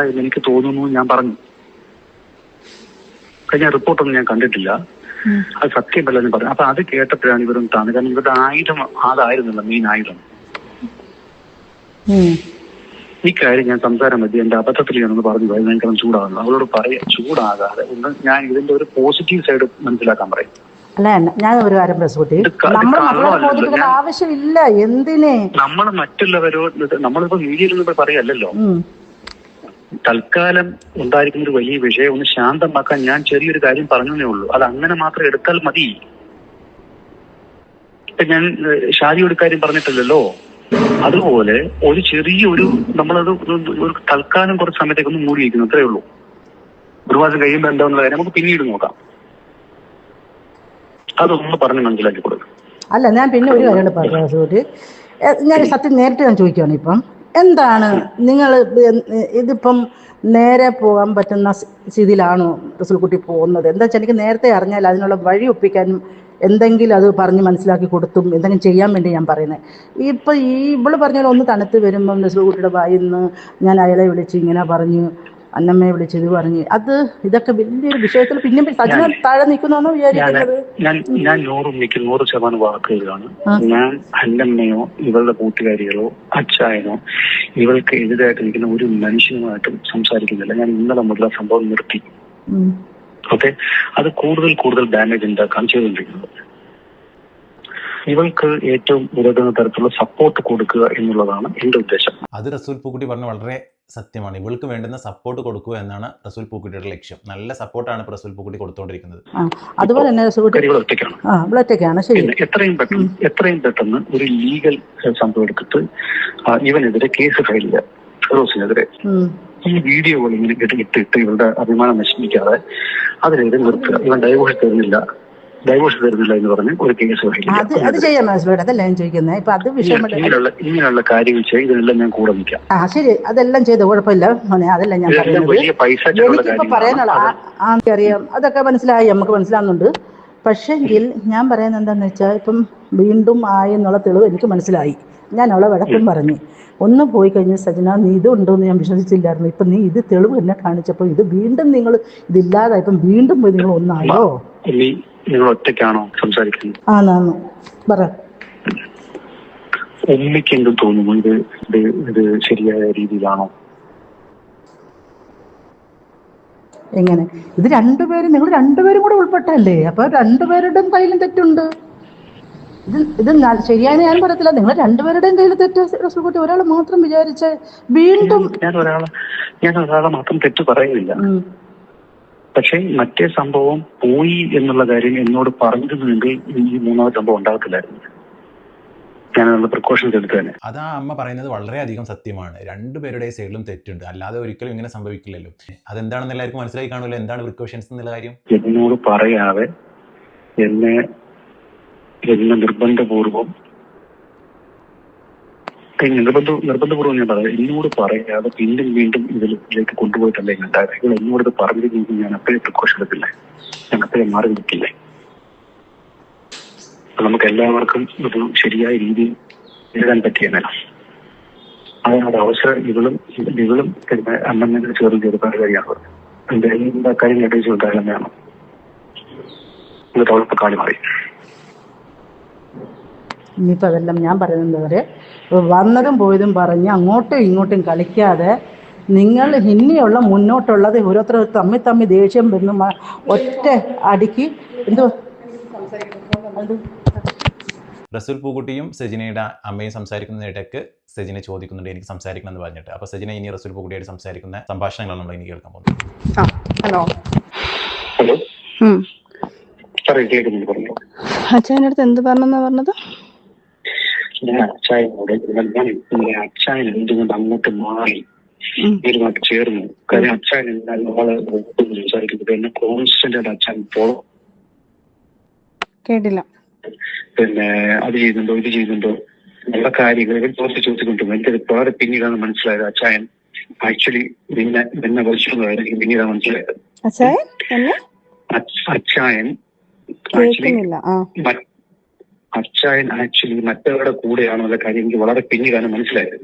എന്ന് എനിക്ക് തോന്നുന്നു ഞാൻ പറഞ്ഞു. കഴിഞ്ഞ റിപ്പോർട്ടൊന്നും ഞാൻ കണ്ടിട്ടില്ല, അത് സത്യമല്ല എന്ന് പറഞ്ഞു. അപ്പൊ അത് കേട്ടപ്പോഴാണ് ഇവരും താന്ന്. കാരണം ഇവരുടെ ആയുധം അതായിരുന്നല്ലോ, മെയിൻ ആയുധം. ഈ കാര്യം ഞാൻ സംസാരം മതി എന്റെ അബദ്ധത്തിൽ ഞാനൊന്ന് പറഞ്ഞു പോയത് ഭയങ്കര ചൂടാകുന്നു. അവളോട് പറയാം ചൂടാകാതെ ഒന്ന് ഞാൻ ഇതിന്റെ ഒരു പോസിറ്റീവ് സൈഡ് മനസ്സിലാക്കാൻ പറയും.
അല്ല ഞാൻ ഒരു കാര്യം പ്രസൂട്ടി, നമ്മൾ മക്കളോട് ബോധിപ്പിക്കേണ്ട ആവശ്യമില്ല. എന്തിനെ
നമ്മൾ മറ്റുള്ളവരോട് നമ്മളിപ്പോ മീഡിയയിൽ പറയല്ലോ. തൽക്കാലം ഉണ്ടായിരിക്കുന്ന ഒരു വലിയ വിഷയം ഒന്ന് ശാന്തമാക്കാൻ ഞാൻ ചെറിയൊരു കാര്യം പറഞ്ഞേ ഉള്ളൂ. അത് അങ്ങനെ മാത്രം എടുത്താൽ മതി. ഇപ്പൊ ഞാൻ ഷാജിയോട് കാര്യം പറഞ്ഞിട്ടില്ലല്ലോ. അതുപോലെ ഒരു ചെറിയൊരു നമ്മളത് ഒരു തൽക്കാലം കുറച്ച് സമയത്തേക്ക് ഒന്ന് മൂടി വയ്ക്കുന്നു, അത്രേ ഉള്ളൂ. ഒരു മാസം കഴിയുമ്പോൾ എന്താണെന്നുള്ള കാര്യം നമുക്ക് പിന്നീട് നോക്കാം. അതൊന്ന് പറഞ്ഞ് മനസ്സിലാക്കി കൊടുക്കും.
അല്ല ഞാൻ പിന്നെ ഒരു കാര്യം പറഞ്ഞു, ഞാൻ സത്യം നേരിട്ട് ഞാൻ ചോദിക്കുകയാണ്. ഇപ്പം എന്താണ് നിങ്ങൾ ഇതിപ്പം നേരെ പോകാൻ പറ്റുന്ന സ്ഥിതിയിലാണോ റസൂൽക്കുട്ടി പോകുന്നത്? എന്താ വെച്ചാൽ എനിക്ക് നേരത്തെ അറിഞ്ഞാൽ അതിനുള്ള വഴി ഒപ്പിക്കാനും എന്തെങ്കിലും അത് പറഞ്ഞ് മനസ്സിലാക്കി കൊടുത്തും എന്തെങ്കിലും ചെയ്യാൻ വേണ്ടി ഞാൻ പറയുന്നത്. ഇപ്പം ഇവള് പറഞ്ഞാൽ ഒന്ന് തണുത്ത് വരുമ്പം റസൂൽക്കുട്ടിയുടെ വായിന്ന് ഞാൻ അയാളെ വിളിച്ച് ഇങ്ങനെ പറഞ്ഞു, അന്നമ്മയെ വിളിച്ച് ഇത് പറഞ്ഞ്, ഇതൊക്കെ വലിയൊരു വിഷയത്തിൽ പിന്നെ സജന താഴെ നിൽക്കുന്നോ വിചാരിക്കുന്നത്?
ഞാൻ 100% വാക്കുകളാണ്. ഞാൻ അന്നമ്മയോ ഇവളുടെ കൂട്ടുകാരികളോ അച്ചായനോ ഇവൾക്ക് എതിരായിട്ട് നിൽക്കുന്ന ഒരു മനുഷ്യനുമായിട്ടും സംസാരിക്കുന്നില്ല. ഞാൻ ഇന്നലെ മുതൽ സംഭവം നിർത്തി. ഓക്കെ, അത് കൂടുതൽ ഡാമേജ് ഉണ്ടാക്കാൻ ചെയ്തുകൊണ്ടിരിക്കുന്നത്. ഇവൾക്ക് ഏറ്റവും ഉതകുന്ന തരത്തിലുള്ള സപ്പോർട്ട് കൊടുക്കുക എന്നുള്ളതാണ് എന്റെ ഉദ്ദേശം.
അത് റസൂൽ പൂക്കുട്ടി പറഞ്ഞ വളരെ സത്യമാണ്. ഇവൾക്ക് വേണ്ടുന്ന സപ്പോർട്ട് കൊടുക്കുക എന്നാണ് റസൂൽ പൂക്കുട്ടിയുടെ ലക്ഷ്യം. നല്ല സപ്പോർട്ടാണ് ഇപ്പോൾ റസൂൽ പൂക്കുട്ടി കൊടുത്തുകൊണ്ടിരിക്കുന്നത്.
അതുപോലെ തന്നെ ഒറ്റയ്ക്കാണ്. ശരി,
എത്രയും പെട്ടെന്ന് ഒരു ലീഗൽ സംഭവം എടുത്തിട്ട് ഇവനെതിരെ കേസ് ഫയൽ ചെയ്യുക. ഫിറോസിനെതിരെ ഈ വീഡിയോകൾ ഇങ്ങനെ ഇട്ടിട്ട് ഇവരുടെ അഭിമാനം നശിപ്പിക്കാതെ അതിനെതിരെ നിർത്തുക. ഇവൻ ഡൈവോഴ്സ് തരുന്നില്ല എന്ന് പറഞ്ഞ് ഒരു കേസ് ഇങ്ങനെയുള്ള കാര്യങ്ങൾ ചെയ്ത് ഇതെല്ലാം ഞാൻ കൂടെ നിൽക്കാം.
ശരി, അതെല്ലാം ചെയ്ത് കുഴപ്പമില്ല. അതെല്ലാം ഞാൻ എനിക്കിപ്പോ പറയാനുള്ള അറിയാം, അതൊക്കെ മനസ്സിലായി, നമുക്ക് മനസ്സിലാവുന്നുണ്ട്. പക്ഷെങ്കിൽ ഞാൻ പറയുന്നത് എന്താന്ന് വെച്ചാൽ ഇപ്പം വീണ്ടും ആയി എന്നുള്ള തെളിവ് എനിക്ക് മനസ്സിലായി. ഞാൻ അവളെ വഴക്കും പറഞ്ഞു, ഒന്ന് പോയി കഴിഞ്ഞ് സജന നീ ഇതുണ്ടോന്ന് ഞാൻ വിശ്വസിച്ചില്ലായിരുന്നു. ഇപ്പം നീ ഇത് തെളിവ് എന്നെ കാണിച്ചപ്പോൾ ഇത് വീണ്ടും നിങ്ങൾ ഇതില്ലാതായി ഇപ്പം വീണ്ടും പോയി നിങ്ങൾ ഒന്നായോ?
നിങ്ങൾ ഒറ്റയ്ക്കാണോ സംസാരിക്കുന്നത്?
ആണാണ് പറ.
ഉമ്മയ്ക്ക് എന്ത് തോന്നുന്നു? ഇത് ശരിയായ രീതിയിലാണോ?
എങ്ങനെ ഇത് രണ്ടുപേരും നിങ്ങൾ രണ്ടുപേരും കൂടെ ഉൾപ്പെട്ടല്ലേ? അപ്പൊ രണ്ടുപേരുടെയും കയ്യിലും തെറ്റുണ്ട്. ഇത് ശരിയായ ഞാൻ പറയത്തില്ല, നിങ്ങൾ രണ്ടുപേരുടെയും കയ്യിൽ തെറ്റ്. റസൂൽക്കുട്ടി ഒരാൾ മാത്രം വിചാരിച്ച് വീണ്ടും
ഞാൻ ഒരാളെ മാത്രം തെറ്റ് പറയുന്നില്ല. പക്ഷെ മറ്റേ സംഭവം പോയി എന്നുള്ള കാര്യം എന്നോട് പറഞ്ഞിരുന്നെങ്കിൽ ഈ മൂന്നാമത്തെ സംഭവം ഉണ്ടാകത്തില്ലായിരുന്നു. ഞാനുള്ള പ്രിക്കോഷൻസ് എടുത്തതന്നെ.
അത് ആ അമ്മ പറയുന്നത് വളരെയധികം സത്യമാണ്. രണ്ടുപേരുടെ സൈഡിലും തെറ്റുണ്ട്, അല്ലാതെ ഒരിക്കലും ഇങ്ങനെ സംഭവിക്കില്ലല്ലോ. അതെന്താണെന്ന് എല്ലാവർക്കും മനസ്സിലായി കാണുമല്ലോ, എന്താണ് പ്രിക്കോഷൻസ് എന്നുള്ള കാര്യം.
എന്നോട് പറയാതെ എന്നെ നിർബന്ധപൂർവം ഞാൻ പറയാം, എന്നോട് പറയാതെ വീണ്ടും ഇതിലേക്ക് കൊണ്ടുപോയിട്ടല്ലേ ഉണ്ടായത്. നിങ്ങൾ എന്നോട് പറഞ്ഞിരുന്നെങ്കിൽ ഞാൻ അപ്പോഴേ പ്രിക്കോഷൻ എടുക്കില്ലേ, ഞാൻ അപ്പോഴേ മാറി നിൽക്കില്ലേ. നമുക്ക് എല്ലാവർക്കും ഒരു ശരിയായ രീതിയിൽ എഴുതാൻ പറ്റിയെന്നല്ല. അതിനൊരു അവസരം ഇവളും പിന്നെ അമ്മനെ ചെറിയ കാര്യമാണ്. എന്റെ എല്ലാ കാര്യം കേട്ടേച്ച് കാര്യം വേണം. എന്നിട്ട് അവളിപ്പോ കാലി മാറി.
ഇനിയിപ്പോൾ അതെല്ലാം ഞാൻ പറയുന്നത് വരെ വന്നതും പോയതും പറഞ്ഞ് അങ്ങോട്ടും ഇങ്ങോട്ടും കളിക്കാതെ നിങ്ങൾ ഇനിയുള്ള മുന്നോട്ടുള്ളത് ഓരോരുത്തർ തമ്മി ദേഷ്യം വരുന്ന ഒറ്റ അടിക്ക്
റസൂൽ പൂക്കുട്ടിയും സജിനയുടെ അമ്മയും സംസാരിക്കുന്നതിനിടയ്ക്ക് സജിനെ ചോദിക്കുന്നുണ്ട് എനിക്ക് സംസാരിക്കണം എന്ന് പറഞ്ഞിട്ട്. അപ്പോൾ സജിന ഇനി റസൂൽ പൂക്കുട്ടിയായിട്ട് സംസാരിക്കുന്ന സംഭാഷണങ്ങളാണ് നമ്മൾ ഇനി കേൾക്കാൻ പോകുന്നത്.
ഹലോ
അച്ഛൻ്റെ അടുത്ത് എന്ത് പറഞ്ഞെന്നാ പറഞ്ഞത്?
ഞാൻ അച്ചായനോട് അച്ചായൻ എന്തുകൊണ്ട് അങ്ങോട്ട് മാറി ഇവരുമായിട്ട് ചേർന്നു. കാര്യം അച്ചായൻ നമ്മളെ സംസാരിക്കുന്നത് എന്നെ കോൺസ്റ്റന്റ് ആയിട്ട് അച്ചായൻ ഫോളോ
കേട്ടില്ല.
പിന്നെ അത് ചെയ്യുന്നുണ്ടോ ഇത് ചെയ്യുന്നുണ്ടോ നല്ല കാര്യങ്ങൾ ചോദിച്ചുകൊണ്ടിരുന്നു. എനിക്കത് വളരെ പിന്നീടാണ് മനസ്സിലായത് അച്ചായൻ ആക്ച്വലി എന്നെ വലിച്ചു പിന്നീടാണ് മനസ്സിലായത്. അച്ചായൻ ആക്ച്വലി മറ്റവരുടെ കൂടെയാണെന്നുള്ള കാര്യം എനിക്ക് വളരെ പിന്നീടാണ് മനസ്സിലായത്.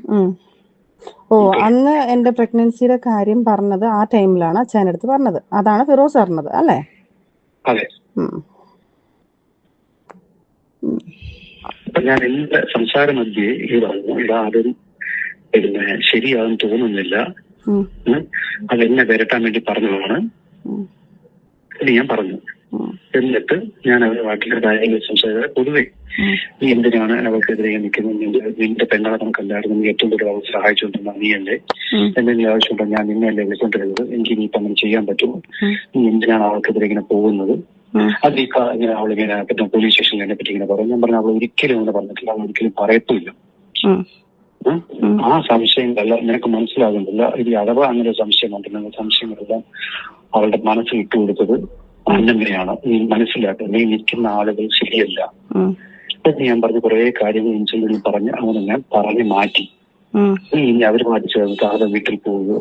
ഓ, അന്ന് എന്റെ പ്രഗ്നൻസിയുടെ കാര്യം പറഞ്ഞത് ആ ടൈമിലാണ് അച്ഛൻ്റെ അടുത്ത് പറഞ്ഞത്. അതാണ് ഫിറോസ് പറഞ്ഞത് അല്ലേ?
അതെ. ഞാൻ എന്റെ സംസാര മധ്യേ ഇത് വന്നു. ഇതാദ്യം പിന്നെ ശരിയാകും തോന്നുന്നില്ല. അതെന്നെ വരട്ടാൻ വേണ്ടി പറഞ്ഞതാണ് എന്ന് ഞാൻ പറഞ്ഞു. എന്നിട്ട് ഞാൻ അവരുമായിട്ടുള്ള കാര്യങ്ങൾ സംസാരിച്ചത് പൊതുവെ നീ എന്തിനാണ് അവൾക്കെതിരെ നിൽക്കുന്നത്, നിന്റെ പെങ്ങളെ നമുക്കല്ലായിരുന്നു, നീ ഏറ്റവും കൂടുതൽ അവൾ സഹായിച്ചുകൊണ്ടിരുന്ന നീ അല്ലേ, എന്തെങ്കിലും ആവശ്യമുണ്ടോ ഞാൻ നിന്നല്ലേ വിളിക്കൊണ്ടിരുന്നത്, എനിക്ക് ഇനിയിപ്പം അങ്ങനെ ചെയ്യാൻ പറ്റുമോ, നീ എന്തിനാണ് അവൾക്കെതിരെ ഇങ്ങനെ പോകുന്നത്, അത് ഇങ്ങനെ അവളിങ്ങനെ പിന്നെ പോലീസ് സ്റ്റേഷനിൽ എന്നെ പറ്റി ഇങ്ങനെ പറഞ്ഞു. ഞാൻ പറഞ്ഞു അവൾ ഒരിക്കലും അങ്ങനെ പറഞ്ഞിട്ടില്ല, അവൾ ഒരിക്കലും പറയത്തുമില്ല. ആ സംശയങ്ങളെല്ലാം നിനക്ക് മനസ്സിലാകുന്നില്ല. ഇത് അഥവാ അങ്ങനെ ഒരു സംശയം ഉണ്ടെങ്കിൽ സംശയങ്ങളെല്ലാം അവളുടെ മനസ്സിൽ ഇട്ടുകൊടുത്തത് അന്നമ്മയാണ്. നീ മനസ്സിലാക്കുക, നീ നിൽക്കുന്ന ആളുകൾ ശരിയല്ല. ഞാൻ പറഞ്ഞ കുറെ കാര്യങ്ങൾ ഇൻസിഡന്റിൽ പറഞ്ഞ് അവനെ ഞാൻ പറഞ്ഞു മാറ്റി. നീ ഇനി അവരുമായിട്ട് ചേർന്നിട്ട് അവരുടെ വീട്ടിൽ പോവുകയോ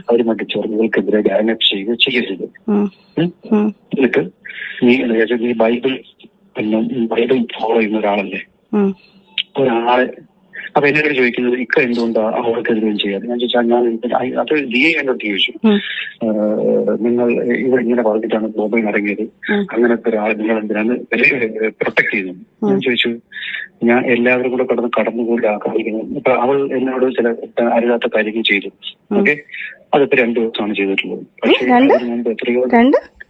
അവരുമായിട്ട് ചേർന്നവർക്കെതിരെ ഡയനപ്പ് ചെയ്യുകയോ ചെയ്യരുത്. എന്നിട്ട് നീ ബൈബിൾ ഫോളോ ചെയ്യുന്ന ഒരാളല്ലേ, ഒരാളെ അപ്പൊ എന്നോട് ചോദിക്കുന്നത് ഇക്ക എന്തുകൊണ്ടാ അവൾക്കെതിരെയും ചെയ്യാതെ? ഞാൻ ചോദിച്ചാൽ ഞാൻ അത് ദിയെ എന്നോട് ചോദിച്ചു, നിങ്ങൾ ഇവിടെ ഇങ്ങനെ പറഞ്ഞിട്ടാണ് ബോംബെയിൽ ഇറങ്ങിയത്, അങ്ങനത്തെ ഒരാൾ നിങ്ങൾ എന്തിനാണ് പ്രൊട്ടക്ട് ചെയ്യുന്നത്? ഞാൻ ചോദിച്ചു, ഞാൻ എല്ലാവരും കൂടെ കടന്നുകൂടി ആക്രമിക്കുന്നു. ഇപ്പൊ അവൾ എന്നോട് ചില അരുതാത്ത കാര്യങ്ങൾ ചെയ്തു. ഓക്കെ, അതിപ്പോ 2 ദിവസമാണ് ചെയ്തിട്ടുള്ളത്. പക്ഷേ അതിന് മുമ്പ് എത്രയോ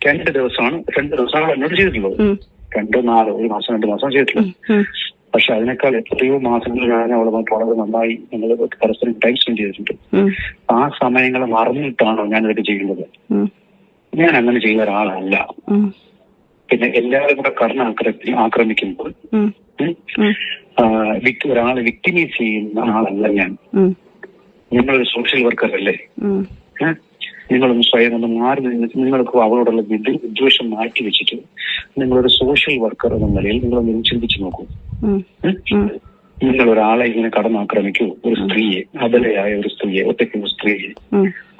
2 ദിവസമാണ് എന്നോട് ചെയ്തിട്ടുള്ളത്. 2, 4, 1 മാസം 2 മാസം ചെയ്തിട്ടുള്ളത്. പക്ഷെ അതിനേക്കാൾ എത്രയോ മാസങ്ങൾ ഞാൻ അവളുമായിട്ട് വളരെ നന്നായി ഞങ്ങൾ പരസ്പരം ടൈം സ്പെൻഡ് ചെയ്തിട്ടുണ്ട്. ആ സമയങ്ങൾ മറന്നിട്ടാണോ ഞാൻ ഇതൊക്കെ ചെയ്യുന്നത്? ഞാൻ അങ്ങനെ ചെയ്യുന്ന ഒരാളല്ല. പിന്നെ എല്ലാവരും കൂടെ ആക്രമിക്കുമ്പോൾ ഒരാളെ വിക്ടിമൈസ് ചെയ്യുന്ന ആളല്ല ഞാൻ. നിങ്ങളൊരു സോഷ്യൽ വർക്കർ അല്ലേ? നിങ്ങളൊന്ന് സ്വയം ഒന്ന് മാറി നിങ്ങൾക്ക് അവളോടുള്ള വിദ്വേഷം മാറ്റി വെച്ചിട്ട് നിങ്ങളൊരു സോഷ്യൽ വർക്കർ എന്ന നിലയിൽ നിങ്ങളൊന്ന് ചിന്തിച്ചു നോക്കൂ. നിങ്ങൾ ഒരാളെ ഇങ്ങനെ കടന്നാക്രമിക്കൂ, ഒരു സ്ത്രീയെ, അബലയായ ഒരു സ്ത്രീയെ, ഒറ്റയ്ക്ക് ഒരു സ്ത്രീയെ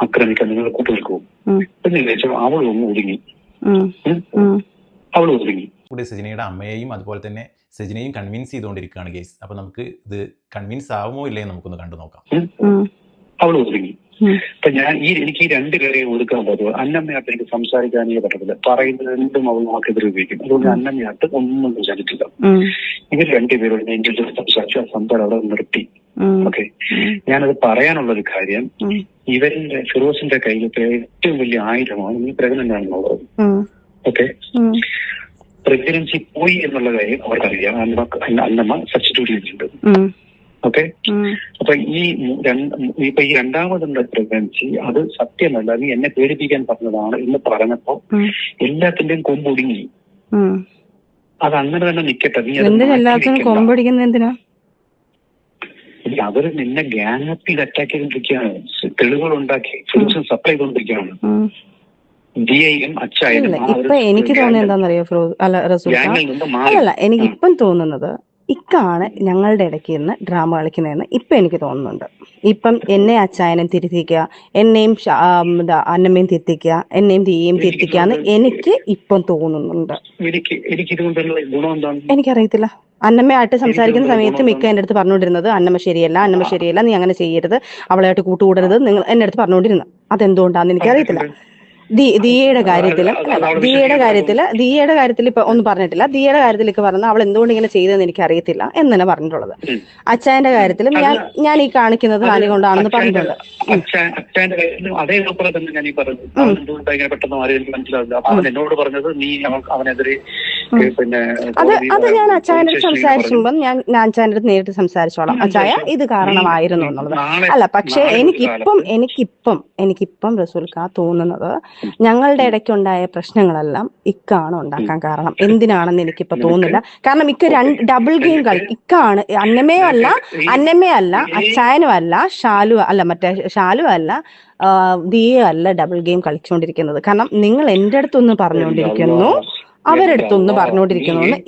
ആക്രമിക്കാൻ നിങ്ങൾ കൂട്ടുനിൽക്കൂ എന്ന് ചോദിച്ചാൽ അവളൊന്നും ഒതുങ്ങി. അവൾ ഒതുങ്ങി.
കൂടെ സജിനയുടെ അമ്മയെയും അതുപോലെ തന്നെ സജിനയും കൺവിൻസ് ചെയ്തുകൊണ്ടിരിക്കുകയാണ് കേസ്. അപ്പൊ നമുക്ക് ഇത് കൺവിൻസ് ആവുമോ ഇല്ലേ നമുക്കൊന്ന് കണ്ടു നോക്കാം.
അവൾ ഒതുങ്ങി. അപ്പൊ എനിക്ക് ഈ 2 പേരെ ഒതുക്കാൻ പറ്റുമോ? അന്നമ്മയായിട്ട് എനിക്ക് സംസാരിക്കാനേ പറ്റത്തില്ല. പറയുന്നത് എന്തും അവൾ നമുക്കെതിരെ ഉപയോഗിക്കും. അതുകൊണ്ട് അന്നമ്മയായിട്ട് ഒന്നും സംസാരിച്ചില്ല. ഇവർ 2 പേരോട് എന്റെ സംസാരിച്ചു. ആ സംസാരം അവിടെ നിർത്തി. ഓക്കെ, ഞാനത് പറയാനുള്ളൊരു കാര്യം, ഇവരുടെ ഫിറോസിന്റെ കയ്യിൽ ഏറ്റവും വലിയ ആയുധമാണ് നീ പ്രഗ്നന്റ് ആണെന്നുള്ളത്. ഓക്കെ, പ്രഗ്നൻസി പോയി എന്നുള്ള കാര്യം അവർക്കറിയാം. അന്നമ്മ സബ്സ്റ്റിറ്റ്യൂട്ട് ചെയ്തിട്ടുണ്ട്. ഓക്കെ, അപ്പൊ ഇപ്പൊ ഈ 2ാമതുള്ള പ്രഗ്നൻസി അത് സത്യമല്ല, നീ എന്നെ പേടിപ്പിക്കാൻ പറഞ്ഞതാണ് എന്ന് പറഞ്ഞപ്പോ എല്ലാത്തിന്റെയും കൊമ്പൊടുങ്ങി. അത് അങ്ങനെ തന്നെ നിക്കട്ടെ. നീ
എന്തിനാ
അവര് നിന്നെ ഗ്യാങ് അറ്റാക്ക് ചെയ്തുകൊണ്ടിരിക്കുകയാണ്, തെളിവുകൾ ഉണ്ടാക്കി സൊല്യൂഷൻ സപ്ലൈ ചെയ്തുകൊണ്ടിരിക്കുകയാണ്. ദിയയും അച്ചായനും
ഇപ്പൊ എനിക്ക് തോന്നുന്നത് എന്താണെന്നറിയോ റസൂൽ? അല്ലല്ല, എനിക്ക് ഇപ്പം തോന്നുന്നത് ഇക്കാണ് ഞങ്ങളുടെ ഇടയ്ക്ക് നിന്ന് ഡ്രാമ കളിക്കുന്നതെന്ന് ഇപ്പം എനിക്ക് തോന്നുന്നുണ്ട്. ഇപ്പം എന്നെ അച്ചായനും തിരുത്തിക്കുക, എന്നെയും അന്നമ്മയും തിരുത്തിക്കുക, എന്നെയും ദിയയും തിരുത്തിക്കുക എന്ന് എനിക്ക് ഇപ്പം തോന്നുന്നുണ്ട്. എനിക്കറിയത്തില്ല. അന്നമ്മയായിട്ട് സംസാരിക്കുന്ന സമയത്ത് മിക്ക എൻ്റെ അടുത്ത് പറഞ്ഞുകൊണ്ടിരുന്നത് അന്നമ്മ ശരിയല്ല, നീ അങ്ങനെ ചെയ്യരുത്, അവളായിട്ട് കൂട്ടുകൂടരുത്, നിങ്ങൾ എൻ്റെ അടുത്ത് പറഞ്ഞുകൊണ്ടിരുന്നത്. അതെന്തുകൊണ്ടാണെന്ന് എനിക്കറിയത്തില്ല. ദിയയുടെ കാര്യത്തിൽ ഇപ്പൊ ഒന്നും പറഞ്ഞിട്ടില്ല. ദിയയുടെ കാര്യത്തിൽ ഇപ്പൊ പറഞ്ഞ അവൾ എന്തുകൊണ്ട് ഇങ്ങനെ ചെയ്തതെന്ന് എനിക്ക് അറിയത്തില്ല എന്ന് തന്നെ പറഞ്ഞിട്ടുള്ളത്. അച്ചായന്റെ കാര്യത്തിലും ഞാൻ ഈ കാണിക്കുന്നത് കാര്യം കൊണ്ടാണെന്ന് പറഞ്ഞിട്ടുണ്ട്.
അതേപോലെ തന്നെ ഞാൻ ഈ പറഞ്ഞു എന്തുകൊണ്ടാണ് ഇങ്ങനെ പെട്ടെന്ന് മാറി എനിക്ക് മനസ്സിലാവില്ല. അപ്പൊ അവൻ എന്നോട് പറഞ്ഞത് നീ അവനെതിരെ പിന്നെ
അത് ഞാൻ അച്ചായനോട് സംസാരിക്കുമ്പോൾ ഞാൻ അച്ചായന്റെ അടുത്ത് നേരിട്ട് സംസാരിച്ചോളാം. അച്ചായ ഇത് കാരണമായിരുന്നു എന്നുള്ളത് അല്ല. പക്ഷെ എനിക്കിപ്പം റസൂൽക്ക തോന്നുന്നത് ഞങ്ങളുടെ ഇടയ്ക്കുണ്ടായ പ്രശ്നങ്ങളെല്ലാം ഇക്കാണ് ഉണ്ടാക്കാൻ കാരണം. എന്തിനാണെന്ന് എനിക്കിപ്പോ തോന്നുന്നില്ല. കാരണം ഡബിൾ ഗെയിം കളി ഇക്കാണ്. അന്നമ്മയോ അല്ല, അച്ചായനും അല്ല, ഷാലു അല്ല, ദിയോ അല്ല ഡബിൾ ഗെയിം കളിച്ചുകൊണ്ടിരിക്കുന്നത്. കാരണം നിങ്ങൾ എൻ്റെ അടുത്തൊന്ന് പറഞ്ഞുകൊണ്ടിരിക്കുന്നു, അവരെടുത്തൊന്ന് പറഞ്ഞുകൊണ്ടിരിക്കുന്നു എന്ന്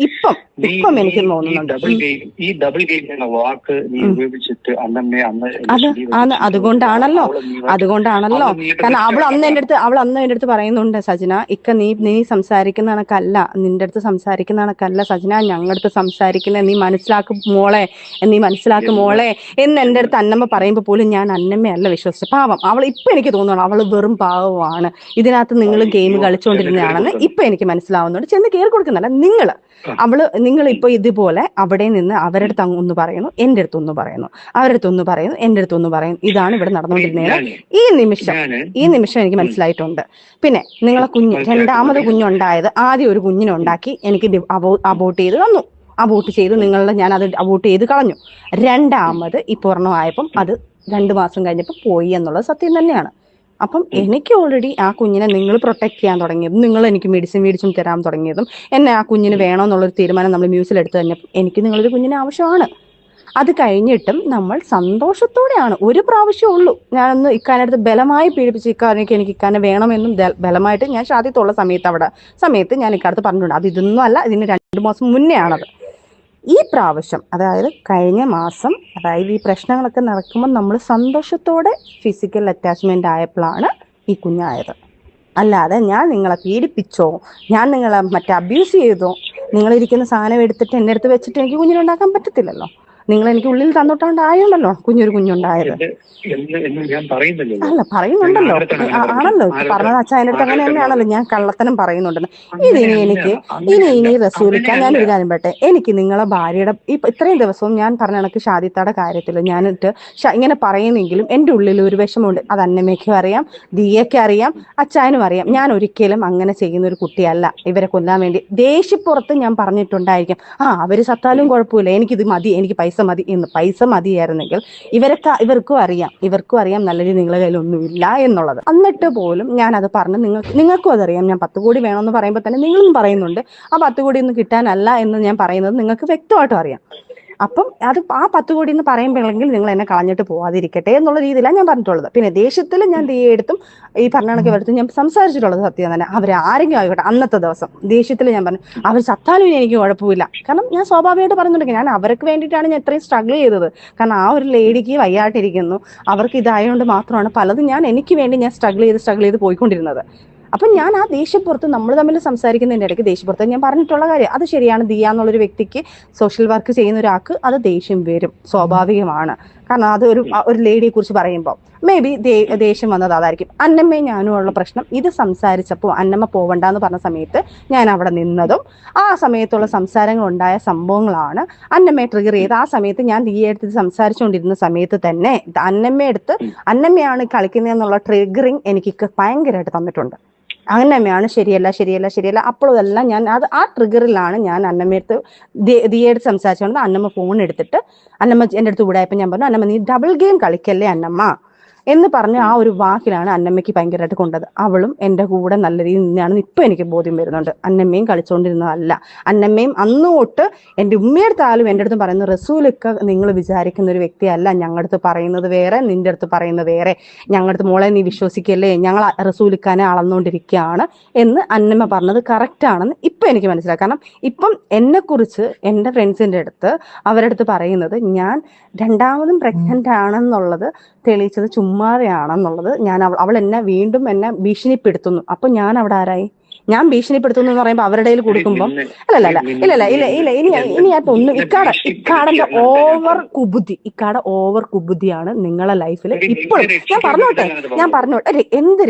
ഇപ്പം എനിക്ക് തോന്നുന്നുണ്ട്.
ഈ ഡബിൾ ഗെയിം എന്ന വാക്ക് നീ ഉപയോഗിച്ചിട്ട്
അതുകൊണ്ടാണല്ലോ കാരണം അവൾ അന്ന് എൻ്റെ അടുത്ത് പറയുന്നുണ്ട്, സജന ഇക്ക നീ സംസാരിക്കുന്ന കണക്കല്ല, നിന്റെ അടുത്ത് സംസാരിക്കുന്ന കണക്കല്ല സജന, ഞങ്ങളുടെ അടുത്ത് സംസാരിക്കുന്ന നീ മനസ്സിലാക്കും മോളെ എന്ന് എൻ്റെ അടുത്ത് അന്നമ്മ പറയുമ്പോൾ പോലും ഞാൻ അന്നമ്മയല്ല വിശ്വസിച്ച പാവം അവൾ. ഇപ്പൊ എനിക്ക് തോന്നുന്നു അവൾ വെറും പാവമാണ്, ഇതിനകത്ത് നിങ്ങൾ ഗെയിം കളിച്ചുകൊണ്ടിരുന്നതാണെന്ന് ഇപ്പൊ എനിക്ക് മനസ്സിലാവുന്നുണ്ട്. ചെന്ന് കയറി കൊടുക്കുന്നല്ല, നിങ്ങൾ നിങ്ങളിപ്പോൾ ഇതുപോലെ അവിടെ നിന്ന് അവരുടെ അടുത്ത് ഒന്ന് പറയുന്നു, എൻ്റെ അടുത്ത് ഒന്ന് പറയുന്നു, അവരുടെ അടുത്ത് ഒന്ന് പറയുന്നു, എൻ്റെ അടുത്ത് ഒന്ന് പറയുന്നു. ഇതാണ് ഇവിടെ നടന്നുകൊണ്ടിരുന്നത്. ഈ നിമിഷം എനിക്ക് മനസ്സിലായിട്ടുണ്ട്. പിന്നെ നിങ്ങളെ രണ്ടാമത് കുഞ്ഞുണ്ടായത്, ആദ്യം ഒരു കുഞ്ഞിനുണ്ടാക്കി എനിക്ക് അബോർട്ട് ചെയ്ത് തന്നു. അബോർട്ട് ചെയ്ത് ഞാൻ അത് അബോർട്ട് ചെയ്ത് കളഞ്ഞു. രണ്ടാമത് ഈ പൂർണ്ണമായപ്പം അത് 2 മാസം കഴിഞ്ഞപ്പോൾ പോയി എന്നുള്ളത് സത്യം തന്നെയാണ്. അപ്പം എനിക്ക് ഓൾറെഡി ആ കുഞ്ഞിനെ നിങ്ങൾ പ്രൊട്ടക്ട് ചെയ്യാൻ തുടങ്ങിയതും, നിങ്ങൾ എനിക്ക് മെഡിസിൻ മേടിച്ചും തരാൻ തുടങ്ങിയതും, എന്നെ ആ കുഞ്ഞിന് വേണമെന്നുള്ളൊരു തീരുമാനം നമ്മൾ മ്യൂസിലെടുത്ത് കഴിഞ്ഞപ്പോൾ എനിക്ക് നിങ്ങളൊരു കുഞ്ഞിന് ആവശ്യമാണ്. അത് കഴിഞ്ഞിട്ടും നമ്മൾ സന്തോഷത്തോടെയാണ്. ഒരു പ്രാവശ്യമേ ഉള്ളൂ ഞാനൊന്ന് ഇക്കാനടുത്ത് ബലമായി പീഡിപ്പിച്ച് എനിക്ക് ഇക്കാനെ വേണമെന്നും ബലമായിട്ട് ഞാൻ ഷാദിത്തുള്ള സമയത്ത് ഞാൻ ഇക്കാലത്ത് പറഞ്ഞിട്ടുണ്ട്. അത് ഇതൊന്നും അല്ല, ഇതിന് 2 മാസം മുന്നേ ആണത്. ഈ പ്രാവശ്യം, അതായത് കഴിഞ്ഞ മാസം, അതായത് ഈ പ്രശ്നങ്ങളൊക്കെ നടക്കുമ്പോൾ നമ്മൾ സന്തോഷത്തോടെ ഫിസിക്കൽ അറ്റാച്ച്മെന്റ് ആയപ്പോഴാണ് ഈ കുഞ്ഞായത്. അല്ലാതെ ഞാൻ നിങ്ങളെ പീഡിപ്പിച്ചോ, ഞാൻ നിങ്ങളെ അബ്യൂസ് ചെയ്തോ, നിങ്ങളിരിക്കുന്ന സാധനം എടുത്തിട്ട് എൻ്റെ അടുത്ത് വെച്ചിട്ട് എനിക്ക് കുഞ്ഞിനുണ്ടാക്കാൻ പറ്റത്തില്ലല്ലോ. നിങ്ങൾ എനിക്ക് ഉള്ളിൽ തന്നിട്ടുണ്ടായുണ്ടല്ലോ കുഞ്ഞുണ്ടായത്. അല്ല, പറയുന്നുണ്ടല്ലോ, ആണല്ലോ പറഞ്ഞത്. അച്ഛൻ്റെ അടുത്ത് അങ്ങനെ തന്നെയാണല്ലോ, ഞാൻ കള്ളത്തനം പറയുന്നുണ്ടെന്ന്. ഇനി റസൂലിക്കാൻ ഞാനൊരു കാര്യം പറയട്ടെ. എനിക്ക് നിങ്ങളെ ഭാര്യയുടെ ഇത്രയും ദിവസവും ഞാൻ പറഞ്ഞ കണക്ക് ഷാദിത്തയുടെ കാര്യത്തിൽ ഞാനിട്ട് ഇങ്ങനെ പറയുന്നെങ്കിലും എൻ്റെ ഉള്ളിൽ ഒരു വിഷമമുണ്ട്. അത് അന്നമ്മയ്ക്കും അറിയാം, ദിയയ്ക്ക് അറിയാം, അച്ചായനും അറിയാം. ഞാൻ ഒരിക്കലും അങ്ങനെ ചെയ്യുന്ന ഒരു കുട്ടിയല്ല. ഇവരെ കൊല്ലാൻ വേണ്ടി ദേഷ്യപ്പുറത്ത് ഞാൻ പറഞ്ഞിട്ടുണ്ടായിരിക്കും, അവര് സത്താലും കുഴപ്പമില്ല, എനിക്കിത് മതി, എനിക്ക് പൈസ മതി എന്ന്. പൈസ മതിയായിരുന്നെങ്കിൽ ഇവർക്കും അറിയാം നല്ല രീതി നിങ്ങളുടെ കയ്യിലൊന്നുമില്ല എന്നുള്ളത്. എന്നിട്ട് പോലും ഞാൻ അത് പറഞ്ഞ് നിങ്ങൾക്കും അതറിയാം. ഞാൻ 10 കോടി വേണമെന്ന് പറയുമ്പോൾ തന്നെ നിങ്ങളും പറയുന്നുണ്ട് ആ 10 കോടി ഒന്നും കിട്ടാനല്ല എന്ന് ഞാൻ പറയുന്നത് നിങ്ങൾക്ക് വ്യക്തമായിട്ടും അറിയാം. അപ്പം അത് ആ 10 കോടി എന്ന് പറയുമ്പോഴെങ്കിൽ നിങ്ങൾ എന്നെ കളഞ്ഞിട്ട് പോവാതിരിക്കട്ടെ എന്നുള്ള രീതിയിലാണ് ഞാൻ പറഞ്ഞിട്ടുള്ളത്. പിന്നെ ദേഷ്യത്തിൽ ഞാൻ ദിയയെടുത്തും ഈ പറഞ്ഞ കണക്ക് എടുത്തും ഞാൻ സംസാരിച്ചിട്ടുള്ളത് സത്യം തന്നെ. അവരാരെങ്കിലും ആയിക്കോട്ടെ, അന്നത്തെ ദിവസം ദേഷ്യത്തിൽ ഞാൻ പറഞ്ഞു അവർ ചത്താലും എനിക്ക് കുഴപ്പമില്ല. കാരണം ഞാൻ സ്വാഭാവികമായിട്ട് പറയുന്നുണ്ടെങ്കിൽ ഞാൻ അവർക്ക് വേണ്ടിയിട്ടാണ് ഞാൻ ഇത്രയും സ്ട്രഗിൾ ചെയ്തത്. കാരണം ആ ഒരു ലേഡിക്ക് വയ്യായിട്ടിരിക്കുന്നു, അവർക്ക് ഇതായതുകൊണ്ട് മാത്രമാണ് പലതും എനിക്ക് വേണ്ടി ഞാൻ സ്ട്രഗിൾ ചെയ്ത് പോയിക്കൊണ്ടിരുന്നത്. അപ്പം ഞാൻ ആ ദേഷ്യപ്പുറത്ത് നമ്മൾ തമ്മിൽ സംസാരിക്കുന്നതിൻ്റെ ഇടയ്ക്ക് ദേഷ്യപ്പുറത്ത് ഞാൻ പറഞ്ഞിട്ടുള്ള കാര്യം അത് ശരിയാണ്. ദിയ എന്നുള്ളൊരു വ്യക്തിക്ക്, സോഷ്യൽ വർക്ക് ചെയ്യുന്ന ഒരാൾക്ക് അത് ദേഷ്യം വരും, സ്വാഭാവികമാണ്. കാരണം അത് ഒരു ലേഡിയെ കുറിച്ച് പറയുമ്പോൾ മേ ബി ദേഷ്യം വന്നത് അതായിരിക്കും. അന്നമ്മയും ഞാനും ഉള്ള പ്രശ്നം ഇത് സംസാരിച്ചപ്പോൾ അന്നമ്മ പോവണ്ടെന്ന് പറഞ്ഞ സമയത്ത് ഞാൻ അവിടെ നിന്നതും ആ സമയത്തുള്ള സംസാരങ്ങൾ ഉണ്ടായ സംഭവങ്ങളാണ് അന്നമ്മയെ ട്രിഗർ ചെയ്ത്. ആ സമയത്ത് ഞാൻ ദിയയെടുത്ത് സംസാരിച്ചുകൊണ്ടിരുന്ന സമയത്ത് തന്നെ അന്നമ്മയാണ് കളിക്കുന്നതെന്നുള്ള ട്രിഗറിങ് എനിക്ക് ഭയങ്കരമായിട്ട് തന്നിട്ടുണ്ട്. അന്നമ്മയാണ് ശരിയല്ല. അപ്പോഴെല്ലാം ഞാൻ ആ ട്രിഗറിലാണ് ഞാൻ അന്നമ്മയടുത്ത് ദിയയെടുത്ത് സംസാരിച്ചുകൊണ്ട് അന്നമ്മ ഫോൺ എടുത്തിട്ട് അന്നമ്മ എൻ്റെ അടുത്ത് കൂടായപ്പോൾ ഞാൻ പറഞ്ഞു, അന്നമ്മ നീ ഡബിൾ ഗെയിം കളിക്കല്ലേ അന്നമ്മ എന്ന് പറഞ്ഞ ആ ഒരു വാക്കിലാണ് അന്നമ്മയ്ക്ക് ഭയങ്കരമായിട്ട് കൊണ്ടത്. അവളും എൻ്റെ കൂടെ നല്ല രീതിയിൽ നിന്നാണെന്ന് ഇപ്പം എനിക്ക് ബോധ്യം വരുന്നുണ്ട്. അന്നമ്മയും കളിച്ചുകൊണ്ടിരുന്നതല്ല. അന്നമ്മയും അന്ന് തൊട്ട് എൻ്റെ ഉമ്മയെടുത്താലും എൻ്റെ അടുത്ത് പറയുന്നത്, റസൂലൊക്കെ നിങ്ങൾ വിചാരിക്കുന്ന ഒരു വ്യക്തിയല്ല, ഞങ്ങളുടെ അടുത്ത് പറയുന്നത് വേറെ, നിൻ്റെ അടുത്ത് പറയുന്നത് വേറെ, ഞങ്ങളുടെ അടുത്ത് മോളെ നീ വിശ്വസിക്കല്ലേ, ഞങ്ങൾ റസൂലിക്കാനെ അളന്നുകൊണ്ടിരിക്കുകയാണ് എന്ന് അന്നമ്മ പറഞ്ഞത് കറക്റ്റാണെന്ന് ഇപ്പം എനിക്ക് മനസ്സിലാക്കാം. കാരണം ഇപ്പം എന്നെക്കുറിച്ച് എൻ്റെ ഫ്രണ്ട്സിൻ്റെ അടുത്ത് അവരുടെ അടുത്ത് പറയുന്നത് ഞാൻ രണ്ടാമതും പ്രഗ്നൻ്റ് ആണെന്നുള്ളത് തെളിയിച്ചത് ചുമ്മാതെയാണെന്നുള്ളത്. അവൾ വീണ്ടും എന്നെ ഭീഷണിപ്പെടുത്തുന്നു. അപ്പൊ ഞാൻ അവിടെ ആരായി? ഞാൻ ഭീഷണിപ്പെടുത്തുന്നു എന്ന് പറയുമ്പോൾ അവരുടെ കയ്യിൽ കൊടുക്കുമ്പോൾ ഇനി ഇക്കാടന്റെ ഓവർ കുബുദ്ധിയാണ് നിങ്ങളെ ലൈഫിൽ ഇപ്പോഴും. ഞാൻ പറഞ്ഞോട്ടെ എന്ത്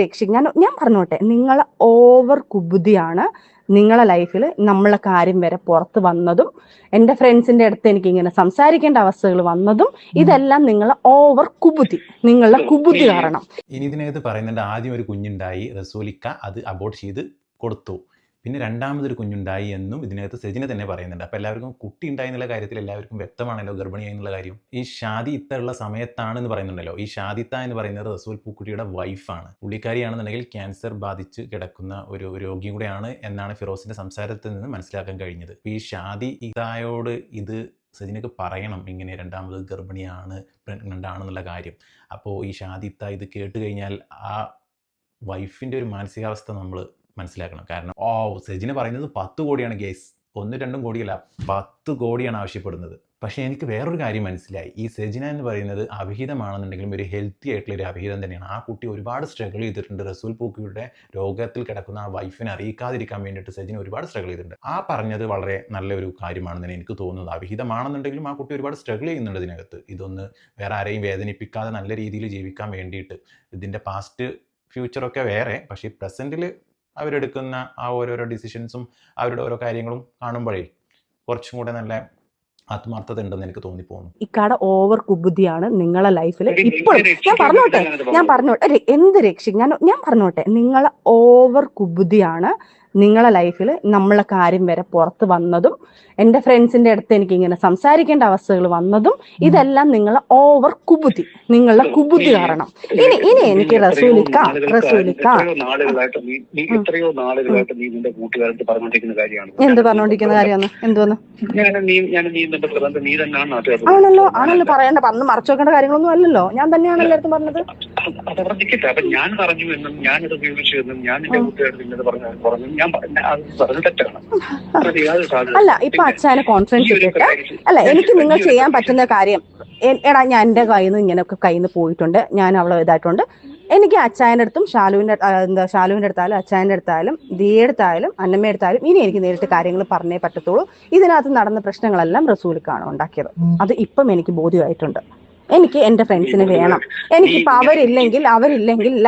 ഞാൻ പറഞ്ഞോട്ടെ, നിങ്ങളെ ഓവർ കുബുദ്ധിയാണ് നിങ്ങളെ ലൈഫിൽ നമ്മളെ കാര്യം വരെ പുറത്ത് വന്നതും എൻ്റെ ഫ്രണ്ട്സിന്റെ അടുത്ത് എനിക്ക് ഇങ്ങനെ സംസാരിക്കേണ്ട അവസ്ഥകൾ വന്നതും ഇതെല്ലാം നിങ്ങളെ ഓവർ കുബുദ്ധി, നിങ്ങളുടെ കുബുദ്ധി കാരണം.
ഇനി ഇതിനകത്ത് പറയുന്നുണ്ട്, ആദ്യം ഒരു കുഞ്ഞുണ്ടായി, റസൂലിക്ക അത് അബോർട്ട് ചെയ്ത് കൊടുത്തു, പിന്നെ രണ്ടാമതൊരു കുഞ്ഞുണ്ടായി എന്നും ഇതിനകത്ത് സെജിന തന്നെ പറയുന്നുണ്ട്. അപ്പോൾ എല്ലാവർക്കും കുട്ടി ഉണ്ടായി എന്നുള്ള കാര്യത്തിൽ എല്ലാവർക്കും വ്യക്തമാണല്ലോ ഗർഭിണിയായി എന്നുള്ള കാര്യം. ഈ ഷാദിത്ത ഉള്ള സമയത്താണെന്ന് പറയുന്നുണ്ടല്ലോ, ഈ ഷാദിത്ത എന്ന് പറയുന്നത് റസൂൽ പൂക്കുട്ടിയുടെ വൈഫാണ്. പുള്ളിക്കാരിയാണെന്നുണ്ടെങ്കിൽ ക്യാൻസർ ബാധിച്ച് കിടക്കുന്ന ഒരു രോഗിയും കൂടെയാണ് എന്നാണ് ഫിറോസിന്റെ സംസാരത്തിൽ നിന്ന് മനസ്സിലാക്കാൻ കഴിഞ്ഞത്. ഈ ഷാദിത്തയോട് ഇത് സജിനക്ക് പറയണം, ഇങ്ങനെ രണ്ടാമത് ഗർഭിണിയാണ്, പ്രഗ്നൻ്റ് ആണെന്നുള്ള കാര്യം. അപ്പോൾ ഈ ഷാദിത്ത ഇത് കേട്ട് കഴിഞ്ഞാൽ ആ വൈഫിൻ്റെ ഒരു മാനസികാവസ്ഥ നമ്മൾ മനസ്സിലാക്കണം. കാരണം സെജിന പറയുന്നത് 10 കോടിയാണ് കേസ്, 1-2 കോടിയല്ല, 10 കോടിയാണ് ആവശ്യപ്പെടുന്നത്. പക്ഷേ എനിക്ക് വേറൊരു കാര്യം മനസ്സിലായി, ഈ സെജിന എന്ന് പറയുന്നത് അവിഹിതമാണെന്നുണ്ടെങ്കിലും ഒരു ഹെൽത്തി ആയിട്ടുള്ള ഒരു അവിഹിതം തന്നെയാണ്. ആ കുട്ടി ഒരുപാട് സ്ട്രഗിൾ ചെയ്തിട്ടുണ്ട്. റസൂൽ പൂക്കിയുടെ രോഗത്തിൽ കിടക്കുന്ന ആ വൈഫിനെ അറിയിക്കാതിരിക്കാൻ വേണ്ടിയിട്ട് സെജിന ഒരുപാട് സ്ട്രഗിൾ ചെയ്തിട്ടുണ്ട്. ആ പറഞ്ഞത് വളരെ നല്ലൊരു കാര്യമാണെന്ന് എനിക്ക് തോന്നുന്നത്. അവിഹിതമാണെന്നുണ്ടെങ്കിലും ആ കുട്ടി ഒരുപാട് സ്ട്രഗിൾ ചെയ്യുന്നുണ്ട് ഇതിനകത്ത്. ഇതൊന്ന് വേറെ ആരെയും വേദനിപ്പിക്കാതെ നല്ല രീതിയിൽ ജീവിക്കാൻ വേണ്ടിയിട്ട്. ഇതിൻ്റെ പാസ്റ്റ് ഫ്യൂച്ചറൊക്കെ വേറെ, പക്ഷേ പ്രസൻറ്റിൽ അവരെടുക്കുന്ന ആ ഓരോരോ ഡിസിഷൻസും അവരുടെ ഓരോ കാര്യങ്ങളും കാണുമ്പോഴേ കുറച്ചും കൂടെ നല്ല ആത്മാർത്ഥത ഉണ്ടെന്ന് എനിക്ക് തോന്നിപ്പോകുന്നു.
ഇക്കാടെ ഓവർ കുബുദ്ധിയാണ് നിങ്ങളെ ലൈഫിൽ ഇപ്പോഴും. ഞാൻ പറഞ്ഞോട്ടെ എന്ത് ഞാൻ പറഞ്ഞോട്ടെ, നിങ്ങളെ ഓവർ കുബുദ്ധിയാണ് നിങ്ങളെ ലൈഫിൽ നമ്മളെ കാര്യം വരെ പുറത്ത് വന്നതും എൻ്റെ ഫ്രണ്ട്സിന്റെ അടുത്ത് എനിക്ക് ഇങ്ങനെ സംസാരിക്കേണ്ട അവസ്ഥകൾ വന്നതും ഇതെല്ലാം നിങ്ങളെ ഓവർ കുബുദ്ധി, നിങ്ങളുടെ കുബുദ്ധി കാരണം. ഇനി എനിക്ക് റസൂലിക്ക
എത്രയോ നാളുകളായിട്ട് നീ നിന്റെ കൂട്ടുകാരത്ത് പറഞ്ഞോണ്ടിരിക്കുന്ന കാര്യമാണ്.
എന്ത് പറഞ്ഞോണ്ടിരിക്കുന്ന കാര്യമാണ്? എന്തോന്ന്
നീ തന്നെയാണ്
ആണല്ലോ പറയണ്ട, അന്ന് മറച്ചു വെക്കേണ്ട കാര്യങ്ങളൊന്നും അല്ലല്ലോ, ഞാൻ തന്നെയാണ് എല്ലായിടത്തും പറഞ്ഞത്.
അതവിടെ നിൽക്കട്ടെ. അപ്പൊ ഞാൻ പറഞ്ഞു എന്നും ഞാനിത് ഉപയോഗിച്ചു എന്നും ഞാൻ എന്റെ കൂട്ടുകാരത്തിൽ ഇന്നത് പറഞ്ഞു ഞാൻ പറഞ്ഞത് തെറ്റാണ്.
അല്ല ഇപ്പൊ അച്ഛനെ കോൺഫിഡൻസ് ഇട്ടിട്ട് അല്ല എനിക്ക് നിങ്ങൾ ചെയ്യാൻ പറ്റുന്ന കാര്യം, എടാ ഞാൻ എൻ്റെ കയ്യിൽ നിന്ന് ഇങ്ങനെയൊക്കെ കയ്യിൽ നിന്ന് പോയിട്ടുണ്ട്, ഞാൻ അവളെ ഇതായിട്ടുണ്ട്, എനിക്ക് അച്ചായൻ്റെ അടുത്തും ഷാലുവിൻ്റെ അടുത്തായാലും അച്ചായൻ്റെ അടുത്തായാലും ദിയെ അടുത്തായാലും അന്നമ്മ അടുത്തായാലും ഇനി എനിക്ക് നേരിട്ട് കാര്യങ്ങൾ പറഞ്ഞേ പറ്റത്തുള്ളൂ. ഇതിനകത്ത് നടന്ന പ്രശ്നങ്ങളെല്ലാം റസൂലിക്കാണ് ഉണ്ടാക്കിയത്. അത് ഇപ്പം എനിക്ക് ബോധ്യമായിട്ടുണ്ട്. എനിക്ക് എൻ്റെ ഫ്രണ്ട്സിന് വേണം. എനിക്കിപ്പോൾ അവരില്ലെങ്കിൽ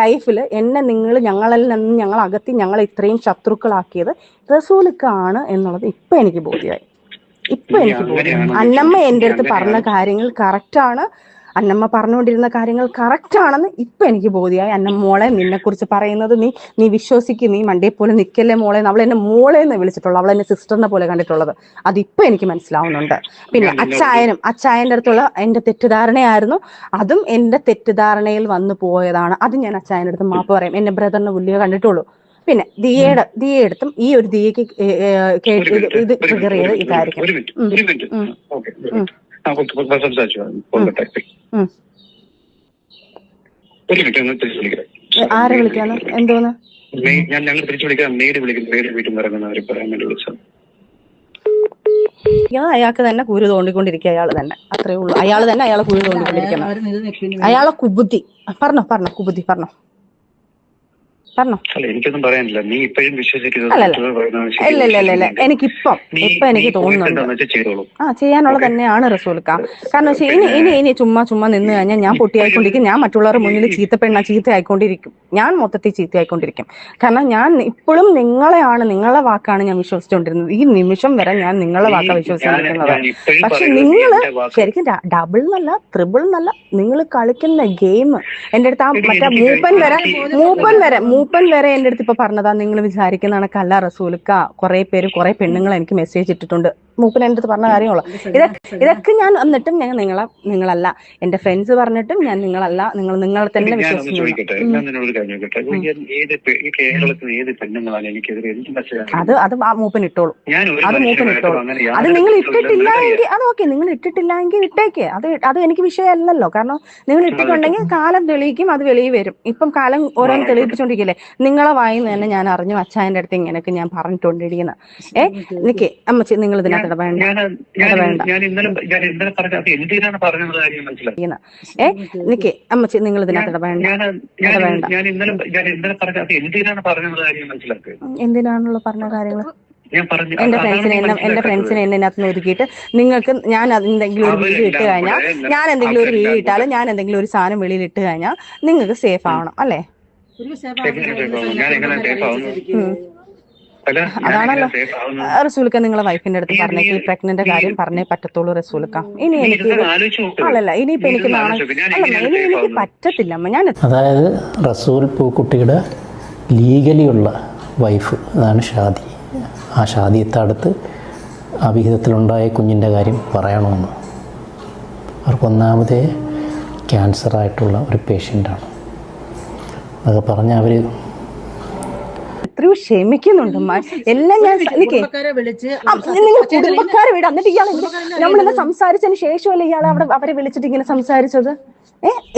ലൈഫിൽ എന്നെ ഞങ്ങൾ അകത്തി ഞങ്ങൾ ഇത്രയും ശത്രുക്കളാക്കിയത് റസൂലിക്കാണ് എന്നുള്ളത് ഇപ്പം എനിക്ക് ബോധ്യമായി. അന്നമ്മ എൻ്റെ അടുത്ത് പറഞ്ഞ കാര്യങ്ങൾ കറക്റ്റാണ്, അന്നമ്മ പറഞ്ഞുകൊണ്ടിരുന്ന കാര്യങ്ങൾ കറക്റ്റ് ആണെന്ന് ഇപ്പൊ എനിക്ക് ബോധ്യമായി. അന്നമ്മ മോളെ നിന്നെ കുറിച്ച് പറയുന്നത് നീ വിശ്വസിക്കും, നീ മണ്ടേ പോലെ നിക്കല്ലേ മോളെ, അവൾ എന്നെ മോളെ എന്ന് വിളിച്ചിട്ടുള്ളൂ, അവൾ എന്നെ സിസ്റ്ററിനെ പോലെ കണ്ടിട്ടുള്ളത്, അതിപ്പോ എനിക്ക് മനസ്സിലാവുന്നുണ്ട്. പിന്നെ അച്ചായന്റെ അടുത്തുള്ള എന്റെ തെറ്റിദ്ധാരണയായിരുന്നു, അതും എന്റെ തെറ്റിദ്ധാരണയിൽ വന്നു പോയതാണ്. അത് ഞാൻ അച്ചായന്റെ അടുത്ത് മാപ്പ് പറയാം, എന്റെ ബ്രദറിനെ വലിയ കണ്ടിട്ടുള്ളൂ. പിന്നെ ദിയെ അടുത്തും ഈ ഒരു ദിയക്ക് ഇത് ട്രിഗർ ചെയ്ത് ഇതായിരിക്കും. ആരെ വിളിക്കാന്ന് എന്തോന്ന്
ഞങ്ങൾ തിരിച്ചു വിളിക്കാം, നേര് വിളിക്കും, വീട്ടിൽ നിന്ന് ഇറങ്ങുന്നവരെ പറയാൻ വേണ്ടി വിളിച്ചത്.
അയാൾക്ക് തന്നെ കുരു തോണ്ടിക്കൊണ്ടിരിക്കുക, അയാൾ തന്നെ, അത്രേ ഉള്ളൂ. അയാൾ തന്നെ അയാളെ കുരു തോണ്ടിക്കൊണ്ടിരിക്കണം. അയാളെ കുബുദ്ധി പറഞ്ഞോ കുബുദ്ധി പറഞ്ഞോ.
എനിക്കൊന്നും പറയാനില്ല. നീ ഇപ്പോഴും വിശ്വസിക്കുന്നത്
എനിക്കിപ്പം എനിക്ക് തോന്നുന്നുണ്ട് ചെയ്യാനുള്ള തന്നെയാണ് റസൂൽക്ക. കാരണം ഇനി ചുമ്മാ നിന്ന് കഴിഞ്ഞാൽ ഞാൻ പൊട്ടിയായിക്കൊണ്ടിരിക്കും, ഞാൻ മറ്റുള്ളവരുടെ മുന്നിൽ ചീത്തയായിക്കൊണ്ടിരിക്കും, ഞാൻ മൊത്തത്തിൽ ചീത്തയായിക്കൊണ്ടിരിക്കും. കാരണം ഞാൻ ഇപ്പോഴും നിങ്ങളെ വാക്കാണ് ഞാൻ വിശ്വസിച്ചുകൊണ്ടിരുന്നത്. ഈ നിമിഷം വരെ ഞാൻ നിങ്ങളെ വാക്കാണ് വിശ്വസിച്ചിരിക്കുന്നത്. പക്ഷെ നിങ്ങൾ ശരിക്കും ഡബിൾ എന്നല്ല ട്രിപ്പിൾ എന്നല്ല നിങ്ങൾ കളിക്കുന്ന ഗെയിം. എൻ്റെ അടുത്ത് ആ മറ്റേ മൂപ്പൻ വരെ എൻ്റെ അടുത്ത് ഇപ്പൊ പറഞ്ഞതാ, നിങ്ങൾ വിചാരിക്കുന്ന കണക്കല്ല റസൂലിക്ക, കുറെ പെണ്ണുങ്ങൾ എനിക്ക് മെസ്സേജ് ഇട്ടിട്ടുണ്ട്. മൂപ്പൻ എൻ്റെ അടുത്ത് പറഞ്ഞ കാര്യങ്ങളോ ഇതൊക്കെ ഞാൻ എന്നിട്ടും ഞാൻ നിങ്ങളല്ല, എന്റെ ഫ്രണ്ട്സ് പറഞ്ഞിട്ടും ഞാൻ നിങ്ങളല്ല, നിങ്ങളെ തന്നെ വിശ്വസിക്കുന്നു. അത് മൂപ്പൻ ഇട്ടോളൂ, അത് നിങ്ങൾ ഇട്ടിട്ടില്ലെങ്കിൽ അത് ഓക്കെ, നിങ്ങൾ ഇട്ടിട്ടില്ലെങ്കിൽ ഇട്ടേക്ക്, അത് എനിക്ക് വിഷയമല്ലല്ലോ. കാരണം നിങ്ങൾ ഇട്ടിട്ടുണ്ടെങ്കിൽ കാലം തെളിയിക്കും, അത് വെളിയിൽ വരും. ഇപ്പം കാലം ഓരോന്ന് തെളിയിപ്പിച്ചോണ്ടിരിക്കില്ലേ. നിങ്ങളെ വായിന്ന് തന്നെ ഞാൻ അറിഞ്ഞു അച്ചായന്റെ അടുത്ത് ഇങ്ങനെയൊക്കെ ഞാൻ പറഞ്ഞിട്ടുണ്ടിരിക്കുന്നത്. നിക്ക് അമ്മച്ചി നിങ്ങൾ ഇതിനകത്ത് നിക്ക് അമ്മച്ചി നിങ്ങൾ ഇതിനകത്ത് എന്തിനാണുള്ള പറഞ്ഞ കാര്യങ്ങൾ എന്റെ ഫ്രണ്ട്സിനെ എന്നെ ഒതുക്കിയിട്ട് നിങ്ങൾക്ക് ഞാൻ എന്തെങ്കിലും ഒരു വീഡിയോ ഇട്ട് കഴിഞ്ഞാൽ, ഞാൻ എന്തെങ്കിലും ഒരു വീഡിയോ ഇട്ടാലും, ഞാൻ എന്തെങ്കിലും ഒരു സാധനം വെളിയിൽ ഇട്ട് കഴിഞ്ഞാൽ നിങ്ങൾക്ക് സേഫ് ആവണം അല്ലേ? അതാണല്ലോ റസൂൽക്ക നിങ്ങളെ വൈഫിന്റെ അടുത്ത് പറഞ്ഞേക്ക് പ്രഗ്നന്റ് കാര്യം പറഞ്ഞേ പറ്റത്തുള്ളൂ റസൂൽക്ക. ഇനി എനിക്ക് ഇനിയിപ്പോ എനിക്ക് എനിക്ക് പറ്റത്തില്ല. ഞാൻ
അതായത് റസൂൽ പൂക്കുട്ടിയുടെ ലീഗലിയുള്ള വൈഫ്, അതാണ് ഷാദി. ആ ഷാദിയത്തെ അടുത്ത് അവിഹിതത്തിലുണ്ടായ കുഞ്ഞിൻ്റെ കാര്യം പറയണമെന്ന്. അവർക്ക് ഒന്നാമതേ ക്യാൻസറായിട്ടുള്ള ഒരു പേഷ്യൻ്റാണ്. അതൊക്കെ പറഞ്ഞ് അവർ
എത്രയോ ക്ഷമിക്കുന്നുണ്ട്. എല്ലാം ഞാൻ നിങ്ങൾ കുടുംബക്കാരെ വിടാം. എന്നിട്ട് ഇയാൾ നമ്മളിന്ന് സംസാരിച്ചതിന് ശേഷമല്ലേ ഇയാൾ അവരെ വിളിച്ചിട്ട് ഇങ്ങനെ സംസാരിച്ചത്?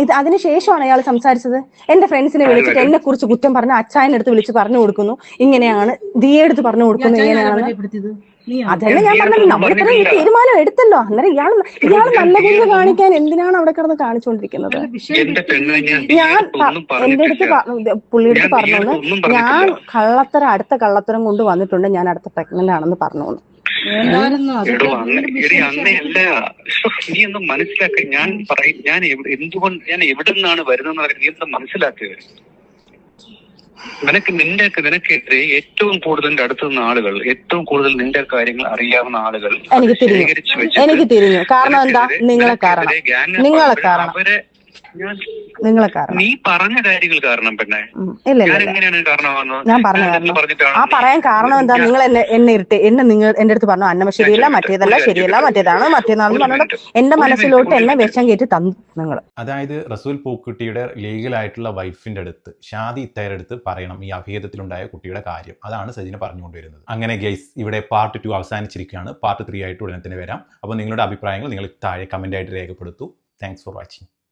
ഇത് അതിനുശേഷമാണ് അയാൾ സംസാരിച്ചത്. എന്റെ ഫ്രണ്ട്സിനെ വിളിച്ചിട്ട് എന്നെ കുറിച്ച് കുറ്റം പറഞ്ഞ അച്ചായന്റെ അടുത്ത് വിളിച്ച് പറഞ്ഞു കൊടുക്കുന്നു, ഇങ്ങനെയാണ് ദിയെ അടുത്ത് പറഞ്ഞു കൊടുക്കുന്നു, ഇങ്ങനെയാണ്. അതല്ല ഞാൻ പറഞ്ഞത്, നമ്മളിത്ര ഈ തീരുമാനം എടുത്തല്ലോ. അന്നേരം ഇയാൾ നല്ല കുഞ്ഞ് കാണിക്കാൻ എന്തിനാണ് അവിടെ കിടന്ന് കാണിച്ചുകൊണ്ടിരിക്കുന്നത്? ഞാൻ എന്റെ അടുത്ത് പുള്ളിയുടെ അടുത്ത് പറഞ്ഞു, ഞാൻ അടുത്ത കള്ളത്തരം കൊണ്ട് വന്നിട്ടുണ്ട്, ഞാൻ അടുത്ത പ്രഗ്നന്റ് ആണെന്ന് പറഞ്ഞു.
നീ ഒന്ന് മനസ്സിലാക്കുക. ഞാൻ എവിടെ നിന്നാണ് വരുന്നത് നീ ഒന്ന് മനസ്സിലാക്കുക. നിനക്കെതിരെ ഏറ്റവും കൂടുതൽ നിന്റെ അടുത്ത് നിന്ന ആളുകൾ, ഏറ്റവും കൂടുതൽ നിന്റെ കാര്യങ്ങൾ അറിയാവുന്ന ആളുകൾ
എനിക്ക് തിരിഞ്ഞു. കാരണം എന്താ? നിങ്ങളെ കാരണം
നീ പറഞ്ഞ കാര്യങ്ങൾ കാരണം പെണ്ണെ.
ഇല്ല
എങ്ങനെയാണ് കാരണമാകുന്നത്?
ഞാൻ പറഞ്ഞു ആ പറയാൻ കാരണം എന്താ? നിങ്ങൾ നിങ്ങൾ എന്റെ അടുത്ത് പറഞ്ഞു അന്നമ്മ ശരിയല്ല, മറ്റേതല്ല ശരിയല്ല, മറ്റേതാണെന്ന് പറഞ്ഞിട്ട് എന്റെ മനസ്സിലോട്ട് എന്നെ വിഷം കയറ്റി തന്നു നിങ്ങൾ.
അതായത് റസൂൽ പൂക്കുട്ടിയുടെ ലീഗലായിട്ടുള്ള വൈഫിന്റെ അടുത്ത്, ഷാദി ഇത്തയുടെ അടുത്ത് പറയണം ഈ അഭേദത്തിലുണ്ടായ കുട്ടിയുടെ കാര്യം. അതാണ് സജിന പറഞ്ഞുകൊണ്ടുവരുന്നത്. അങ്ങനെ ഗൈസ്, ഇവിടെ പാർട്ട് 2 അവസാനിച്ചിരിക്കുകയാണ്. പാർട്ട് 3 ആയിട്ട് ഉടനെ തന്നെ വരാം. അപ്പോൾ നിങ്ങളുടെ അഭിപ്രായങ്ങൾ നിങ്ങൾ താഴെ കമന്റ് ആയിട്ട് രേഖപ്പെടുത്തൂ. Thanks for watching.